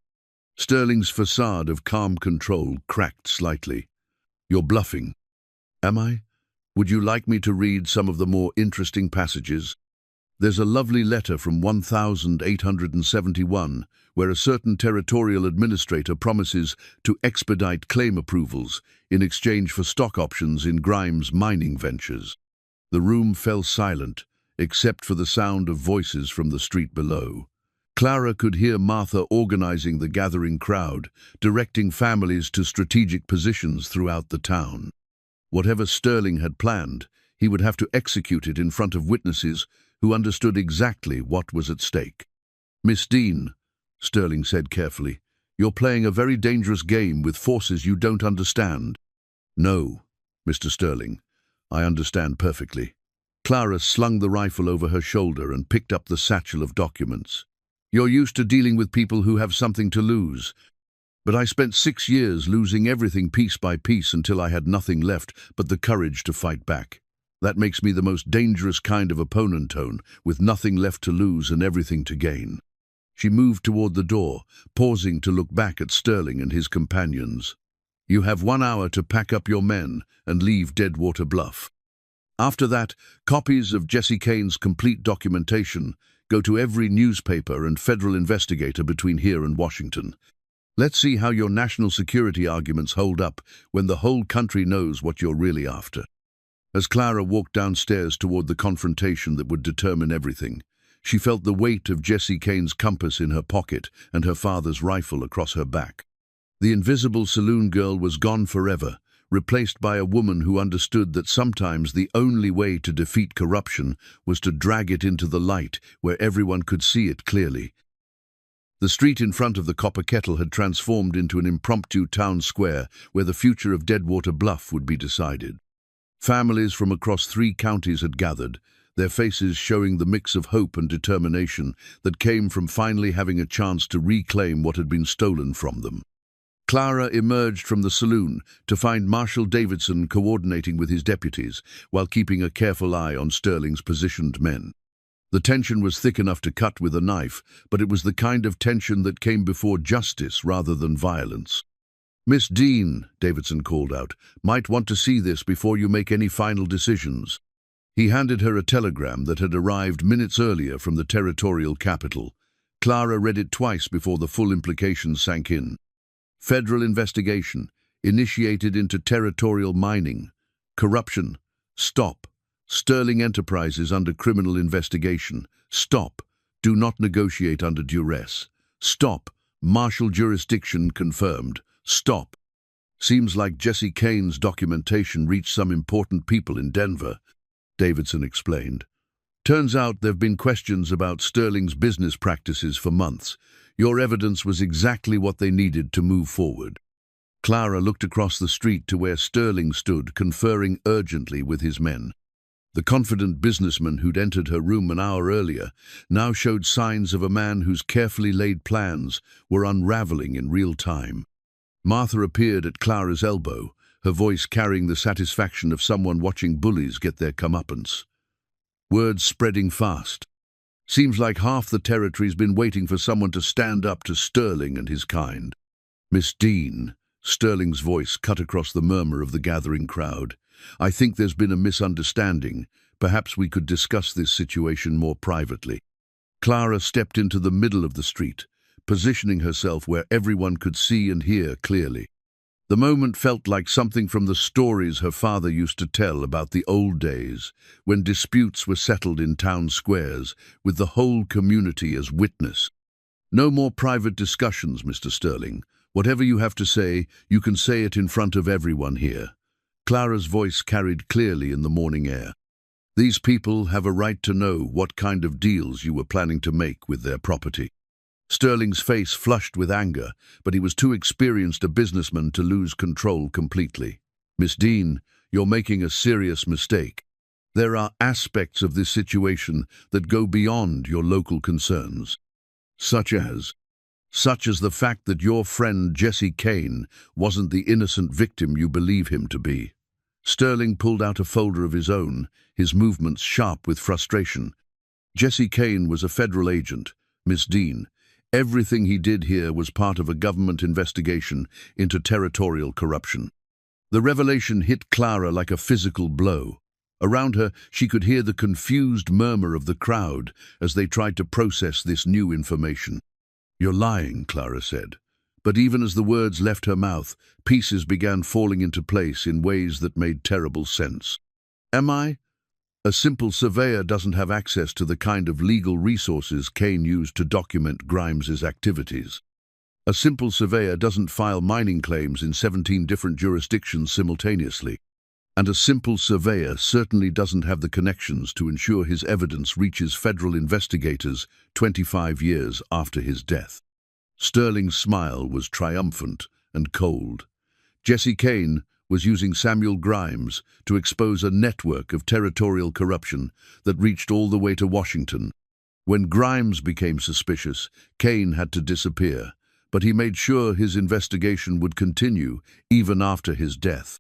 Sterling's facade of calm control cracked slightly. "You're bluffing." "Am I? Would you like me to read some of the more interesting passages?" "There's a lovely letter from 1871 where a certain territorial administrator promises to expedite claim approvals in exchange for stock options in Grimes' mining ventures." The room fell silent, except for the sound of voices from the street below. Clara could hear Martha organizing the gathering crowd, directing families to strategic positions throughout the town. Whatever Sterling had planned, he would have to execute it in front of witnesses who understood exactly what was at stake. "Miss Dean," Sterling said carefully, "you're playing a very dangerous game with forces you don't understand." "No, Mr. Sterling, I understand perfectly." Clara slung the rifle over her shoulder and picked up the satchel of documents. "You're used to dealing with people who have something to lose. But I spent 6 years losing everything piece by piece until I had nothing left but the courage to fight back. That makes me the most dangerous kind of opponent, Tone, with nothing left to lose and everything to gain." She moved toward the door, pausing to look back at Sterling and his companions. "You have 1 hour to pack up your men and leave Deadwater Bluff. After that, copies of Jesse Kane's complete documentation go to every newspaper and federal investigator between here and Washington. Let's see how your national security arguments hold up when the whole country knows what you're really after." As Clara walked downstairs toward the confrontation that would determine everything, she felt the weight of Jesse Kane's compass in her pocket and her father's rifle across her back. The invisible saloon girl was gone forever, replaced by a woman who understood that sometimes the only way to defeat corruption was to drag it into the light where everyone could see it clearly. The street in front of the Copper Kettle had transformed into an impromptu town square where the future of Deadwater Bluff would be decided. Families from across 3 counties had gathered, their faces showing the mix of hope and determination that came from finally having a chance to reclaim what had been stolen from them. Clara emerged from the saloon to find Marshal Davidson coordinating with his deputies while keeping a careful eye on Sterling's positioned men. The tension was thick enough to cut with a knife, but it was the kind of tension that came before justice rather than violence. "Miss Dean," Davidson called out, "might want to see this before you make any final decisions." He handed her a telegram that had arrived minutes earlier from the territorial capital. Clara read it twice before the full implications sank in. "Federal investigation, initiated into territorial mining. Corruption, stop. Sterling Enterprises under criminal investigation. Stop. Do not negotiate under duress. Stop. Martial jurisdiction confirmed. Stop." "Seems like Jesse Kane's documentation reached some important people in Denver," Davidson explained. "Turns out there have been questions about Sterling's business practices for months. Your evidence was exactly what they needed to move forward." Clara looked across the street to where Sterling stood, conferring urgently with his men. The confident businessman who'd entered her room an hour earlier now showed signs of a man whose carefully laid plans were unraveling in real time. Martha appeared at Clara's elbow, her voice carrying the satisfaction of someone watching bullies get their comeuppance. Words spreading fast. "Seems like half the territory's been waiting for someone to stand up to Sterling and his kind." "Miss Dean," Sterling's voice cut across the murmur of the gathering crowd, "I think there's been a misunderstanding. Perhaps we could discuss this situation more privately." Clara stepped into the middle of the street, positioning herself where everyone could see and hear clearly. The moment felt like something from the stories her father used to tell about the old days, when disputes were settled in town squares, with the whole community as witness. "No more private discussions, Mr. Sterling. Whatever you have to say, you can say it in front of everyone here." Clara's voice carried clearly in the morning air. "These people have a right to know what kind of deals you were planning to make with their property." Sterling's face flushed with anger, but he was too experienced a businessman to lose control completely. "Miss Dean, you're making a serious mistake. There are aspects of this situation that go beyond your local concerns." "Such as?" such as the fact that your friend Jesse Kane wasn't the innocent victim you believe him to be. Sterling pulled out a folder of his own, his movements sharp with frustration. Jesse Kane was a federal agent, Miss Dean. Everything he did here was part of a government investigation into territorial corruption. The revelation hit Clara like a physical blow. Around her, she could hear the confused murmur of the crowd as they tried to process this new information. "You're lying," Clara said. But even as the words left her mouth, pieces began falling into place in ways that made terrible sense. "Am I? A simple surveyor doesn't have access to the kind of legal resources Kane used to document Grimes's activities. A simple surveyor doesn't file mining claims in 17 different jurisdictions simultaneously. And a simple surveyor certainly doesn't have the connections to ensure his evidence reaches federal investigators 25 years after his death." Sterling's smile was triumphant and cold. Jesse Kane was using Samuel Grimes to expose a network of territorial corruption that reached all the way to Washington. When Grimes became suspicious, Kane had to disappear, but he made sure his investigation would continue even after his death.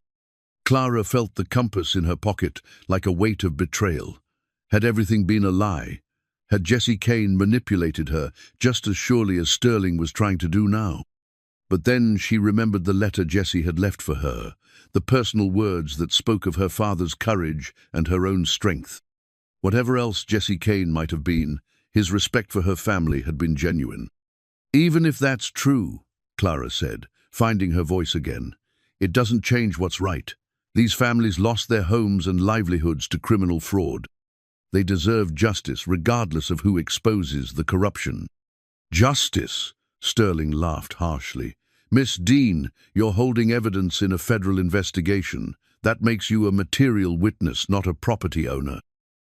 Clara felt the compass in her pocket like a weight of betrayal. Had everything been a lie? Had Jesse Kane manipulated her just as surely as Sterling was trying to do now? But then she remembered the letter Jesse had left for her, the personal words that spoke of her father's courage and her own strength. Whatever else Jesse Kane might have been, his respect for her family had been genuine. "Even if that's true," Clara said, finding her voice again, "it doesn't change what's right. These families lost their homes and livelihoods to criminal fraud. They deserve justice regardless of who exposes the corruption." "Justice?" Sterling laughed harshly. "Miss Dean, you're holding evidence in a federal investigation. That makes you a material witness, not a property owner.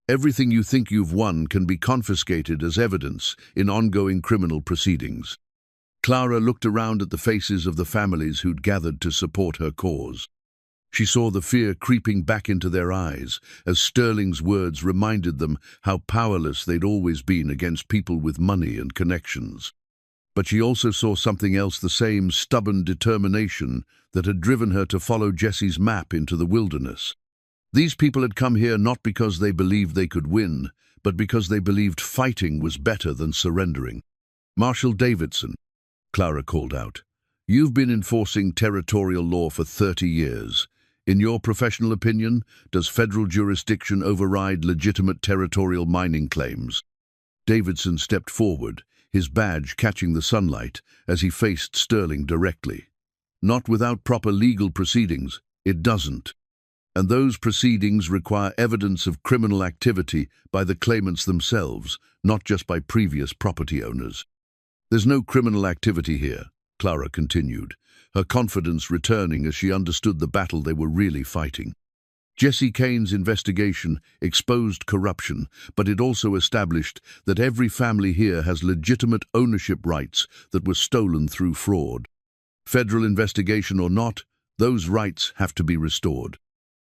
Everything you think you've won can be confiscated as evidence in ongoing criminal proceedings." Clara looked around at the faces of the families who'd gathered to support her cause. She saw the fear creeping back into their eyes as Sterling's words reminded them how powerless they'd always been against people with money and connections. But she also saw something else, the same stubborn determination that had driven her to follow Jesse's map into the wilderness. These people had come here not because they believed they could win, but because they believed fighting was better than surrendering. "Marshal Davidson," Clara called out, "you've been enforcing territorial law for 30 years. In your professional opinion, does federal jurisdiction override legitimate territorial mining claims?" Davidson stepped forward, his badge catching the sunlight as he faced Sterling directly. "Not without proper legal proceedings, it doesn't. And those proceedings require evidence of criminal activity by the claimants themselves, not just by previous property owners." "There's no criminal activity here," Clara continued, her confidence returning as she understood the battle they were really fighting. Jesse Kane's investigation exposed corruption, but it also established that every family here has legitimate ownership rights that were stolen through fraud. Federal investigation or not, those rights have to be restored.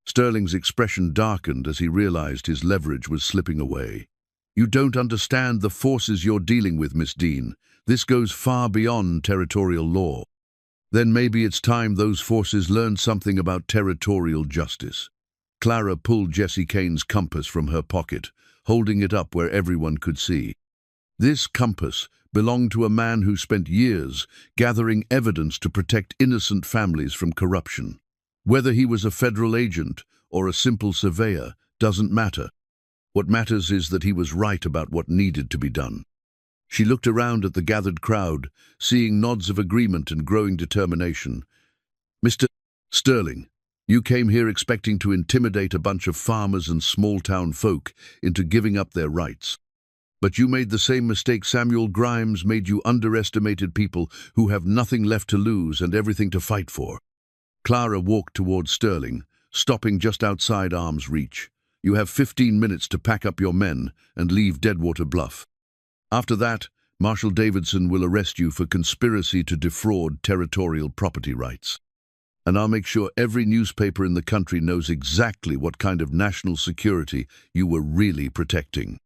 Sterling's expression darkened as he realized his leverage was slipping away. "You don't understand the forces you're dealing with, Miss Dean. This goes far beyond territorial law." "Then maybe it's time those forces learned something about territorial justice." Clara pulled Jesse Kane's compass from her pocket, holding it up where everyone could see. This compass belonged to a man who spent years gathering evidence to protect innocent families from corruption. Whether he was a federal agent or a simple surveyor doesn't matter. What matters is that he was right about what needed to be done. She looked around at the gathered crowd, seeing nods of agreement and growing determination. "Mr. Sterling, you came here expecting to intimidate a bunch of farmers and small-town folk into giving up their rights. But you made the same mistake Samuel Grimes made. You underestimated people who have nothing left to lose and everything to fight for." Clara walked toward Sterling, stopping just outside arm's reach. "You have 15 minutes to pack up your men and leave Deadwater Bluff. After that, Marshal Davidson will arrest you for conspiracy to defraud territorial property rights. And I'll make sure every newspaper in the country knows exactly what kind of national security you were really protecting."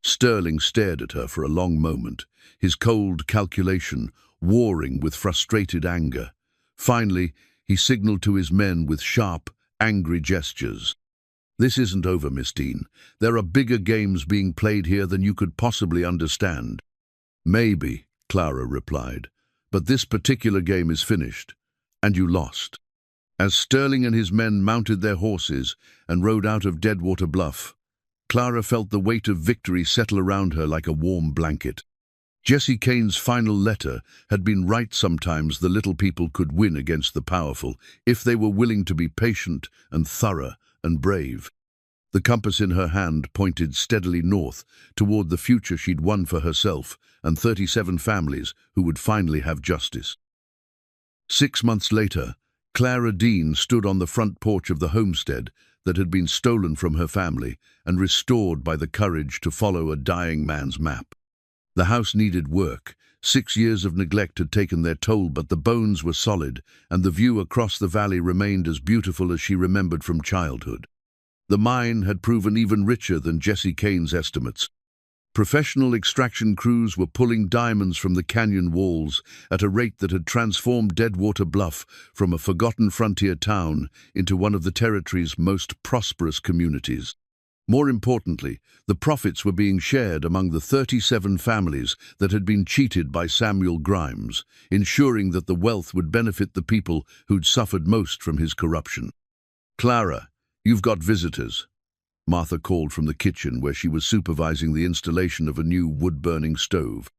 Sterling stared at her for a long moment, his cold calculation warring with frustrated anger. Finally, he signaled to his men with sharp, angry gestures. "This isn't over, Miss Dean. There are bigger games being played here than you could possibly understand." "Maybe," Clara replied, "but this particular game is finished, and you lost." As Sterling and his men mounted their horses and rode out of Deadwater Bluff, Clara felt the weight of victory settle around her like a warm blanket. Jesse Kane's final letter had been right. Sometimes the little people could win against the powerful if they were willing to be patient and thorough and brave. The compass in her hand pointed steadily north toward the future she'd won for herself and 37 families who would finally have justice. 6 months later, Clara Dean stood on the front porch of the homestead that had been stolen from her family and restored by the courage to follow a dying man's map. The house needed work. 6 years of neglect had taken their toll, but the bones were solid, and the view across the valley remained as beautiful as she remembered from childhood. The mine had proven even richer than Jesse Kane's estimates. Professional extraction crews were pulling diamonds from the canyon walls at a rate that had transformed Deadwater Bluff from a forgotten frontier town into one of the territory's most prosperous communities. More importantly, the profits were being shared among the 37 families that had been cheated by Samuel Grimes, ensuring that the wealth would benefit the people who'd suffered most from his corruption. "Clara, you've got visitors," Martha called from the kitchen where she was supervising the installation of a new wood-burning stove.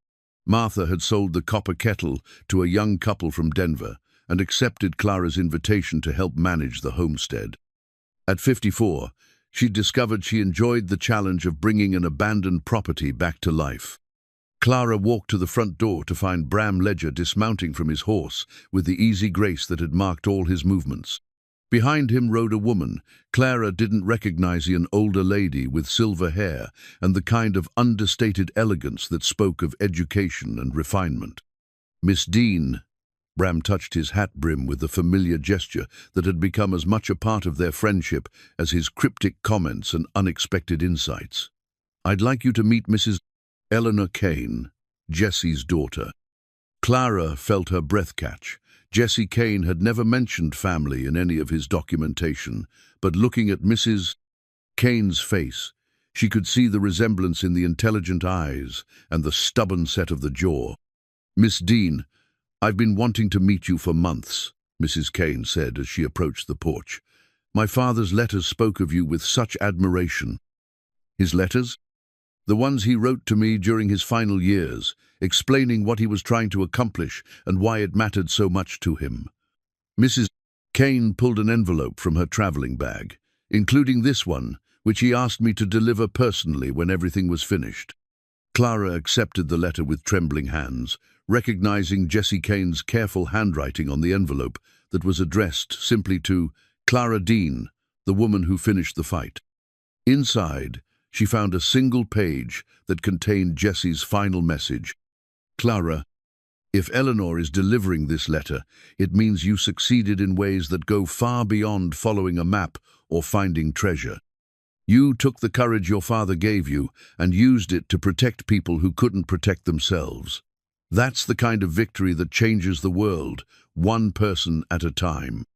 Martha had sold the copper kettle to a young couple from Denver and accepted Clara's invitation to help manage the homestead. At 54, she discovered she enjoyed the challenge of bringing an abandoned property back to life. Clara walked to the front door to find Bram Ledger dismounting from his horse with the easy grace that had marked all his movements. Behind him rode a woman. Clara didn't recognize an older lady with silver hair and the kind of understated elegance that spoke of education and refinement. "Miss Dean." Bram touched his hat brim with the familiar gesture that had become as much a part of their friendship as his cryptic comments and unexpected insights. "I'd like you to meet Mrs. Eleanor Kane, Jesse's daughter." Clara felt her breath catch. Jesse Kane had never mentioned family in any of his documentation, but looking at Mrs. Kane's face, she could see the resemblance in the intelligent eyes and the stubborn set of the jaw. "Miss Dean, I've been wanting to meet you for months," Mrs. Kane said as she approached the porch. "My father's letters spoke of you with such admiration." "His letters?" "The ones he wrote to me during his final years, explaining what he was trying to accomplish and why it mattered so much to him." Mrs. Kane pulled an envelope from her traveling bag, including this one, which he asked me to deliver personally when everything was finished. Clara accepted the letter with trembling hands, recognizing Jesse Kane's careful handwriting on the envelope that was addressed simply to Clara Dean, the woman who finished the fight. Inside, she found a single page that contained Jesse's final message. "Clara, if Eleanor is delivering this letter, it means you succeeded in ways that go far beyond following a map or finding treasure. You took the courage your father gave you and used it to protect people who couldn't protect themselves. That's the kind of victory that changes the world, one person at a time.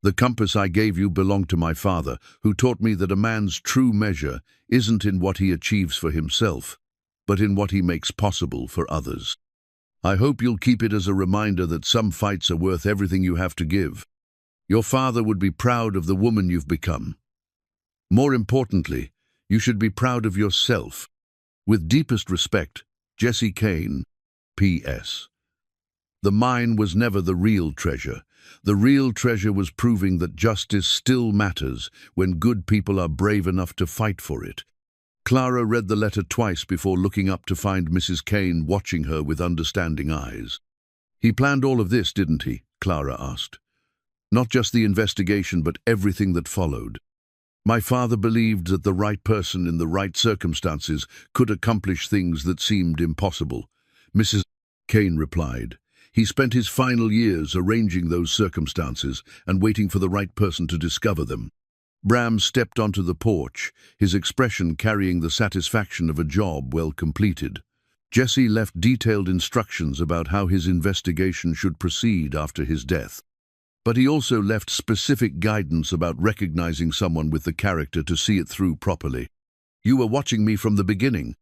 The compass I gave you belonged to my father, who taught me that a man's true measure isn't in what he achieves for himself, but in what he makes possible for others. I hope you'll keep it as a reminder that some fights are worth everything you have to give. Your father would be proud of the woman you've become. More importantly, you should be proud of yourself. With deepest respect, Jesse Kane, P.S. The mine was never the real treasure. The real treasure was proving that justice still matters when good people are brave enough to fight for it. Clara read the letter twice before looking up to find Mrs. Kane watching her with understanding eyes. "He planned all of this, didn't he?" Clara asked. "Not just the investigation, but everything that followed. My father believed that the right person in the right circumstances could accomplish things that seemed impossible." Mrs. Kane replied. "He spent his final years arranging those circumstances and waiting for the right person to discover them. Bram stepped onto the porch, his expression carrying the satisfaction of a job well completed. Jesse left detailed instructions about how his investigation should proceed after his death. But he also left specific guidance about recognizing someone with the character to see it through properly. You were watching me from the beginning,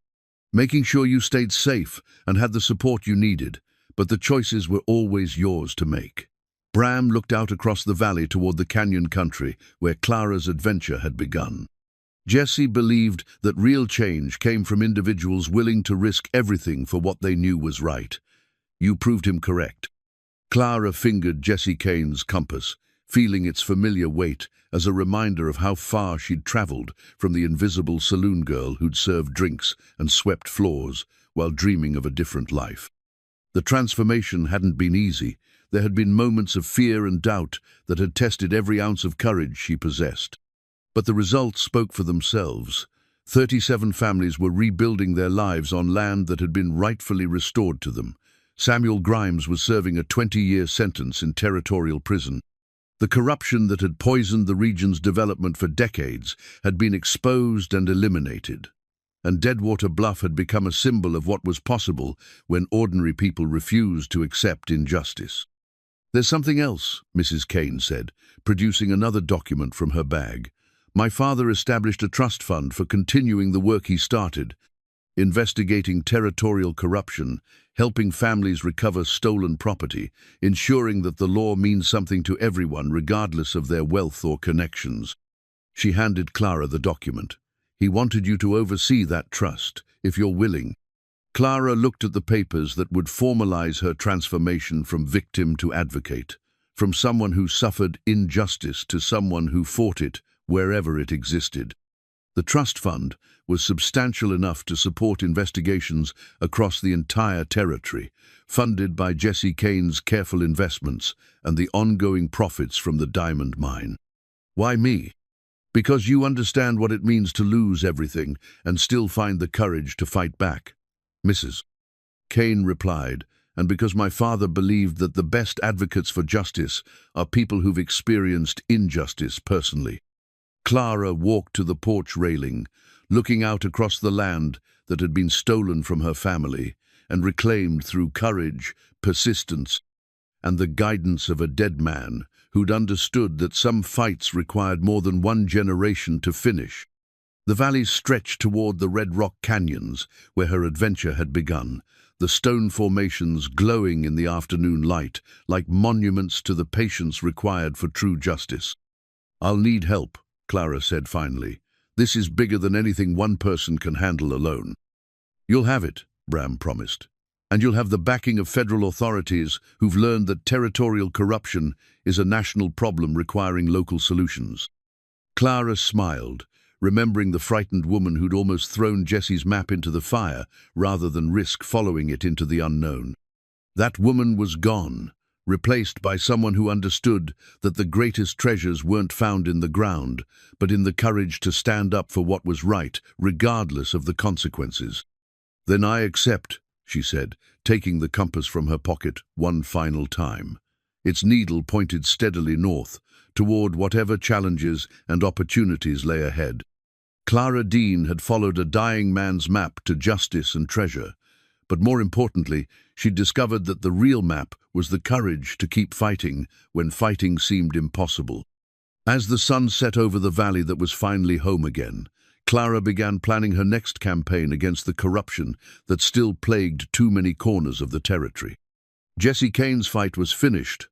making sure you stayed safe and had the support you needed, but the choices were always yours to make. Bram looked out across the valley toward the canyon country where Clara's adventure had begun. Jesse believed that real change came from individuals willing to risk everything for what they knew was right. You proved him correct. Clara fingered Jesse Kane's compass, feeling its familiar weight as a reminder of how far she'd traveled from the invisible saloon girl who'd served drinks and swept floors while dreaming of a different life. The transformation hadn't been easy. There had been moments of fear and doubt that had tested every ounce of courage she possessed. But the results spoke for themselves. 37 families were rebuilding their lives on land that had been rightfully restored to them. Samuel Grimes was serving a 20-year sentence in territorial prison. The corruption that had poisoned the region's development for decades had been exposed and eliminated. And Deadwater Bluff had become a symbol of what was possible when ordinary people refused to accept injustice. "There's something else," Mrs. Kane said, producing another document from her bag. "My father established a trust fund for continuing the work he started, investigating territorial corruption, helping families recover stolen property, ensuring that the law means something to everyone regardless of their wealth or connections." She handed Clara the document. "He wanted you to oversee that trust, if you're willing." Clara looked at the papers that would formalize her transformation from victim to advocate, from someone who suffered injustice to someone who fought it wherever it existed. The trust fund was substantial enough to support investigations across the entire territory, funded by Jesse Kane's careful investments and the ongoing profits from the diamond mine. "Why me?" "Because you understand what it means to lose everything and still find the courage to fight back," Mrs. Kane replied, "and because my father believed that the best advocates for justice are people who've experienced injustice personally." Clara walked to the porch railing, looking out across the land that had been stolen from her family and reclaimed through courage, persistence, and the guidance of a dead man who'd understood that some fights required more than one generation to finish. The valleys stretched toward the Red Rock Canyons, where her adventure had begun, the stone formations glowing in the afternoon light like monuments to the patience required for true justice. "I'll need help," Clara said finally. "This is bigger than anything one person can handle alone." "You'll have it," Bram promised. "And you'll have the backing of federal authorities who've learned that territorial corruption is a national problem requiring local solutions." Clara smiled, remembering the frightened woman who'd almost thrown Jesse's map into the fire rather than risk following it into the unknown. That woman was gone, replaced by someone who understood that the greatest treasures weren't found in the ground, but in the courage to stand up for what was right, regardless of the consequences. "Then I accept," she said, taking the compass from her pocket one final time. Its needle pointed steadily north, toward whatever challenges and opportunities lay ahead. Clara Dean had followed a dying man's map to justice and treasure, but more importantly, she'd discovered that the real map was the courage to keep fighting when fighting seemed impossible. As the sun set over the valley that was finally home again, Clara began planning her next campaign against the corruption that still plagued too many corners of the territory. Jesse Kane's fight was finished,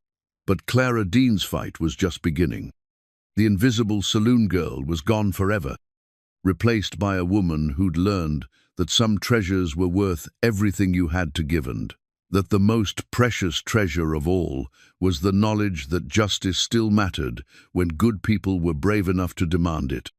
but Clara Dean's fight was just beginning. The invisible saloon girl was gone forever, replaced by a woman who'd learned that some treasures were worth everything you had to give, and that the most precious treasure of all was the knowledge that justice still mattered when good people were brave enough to demand it.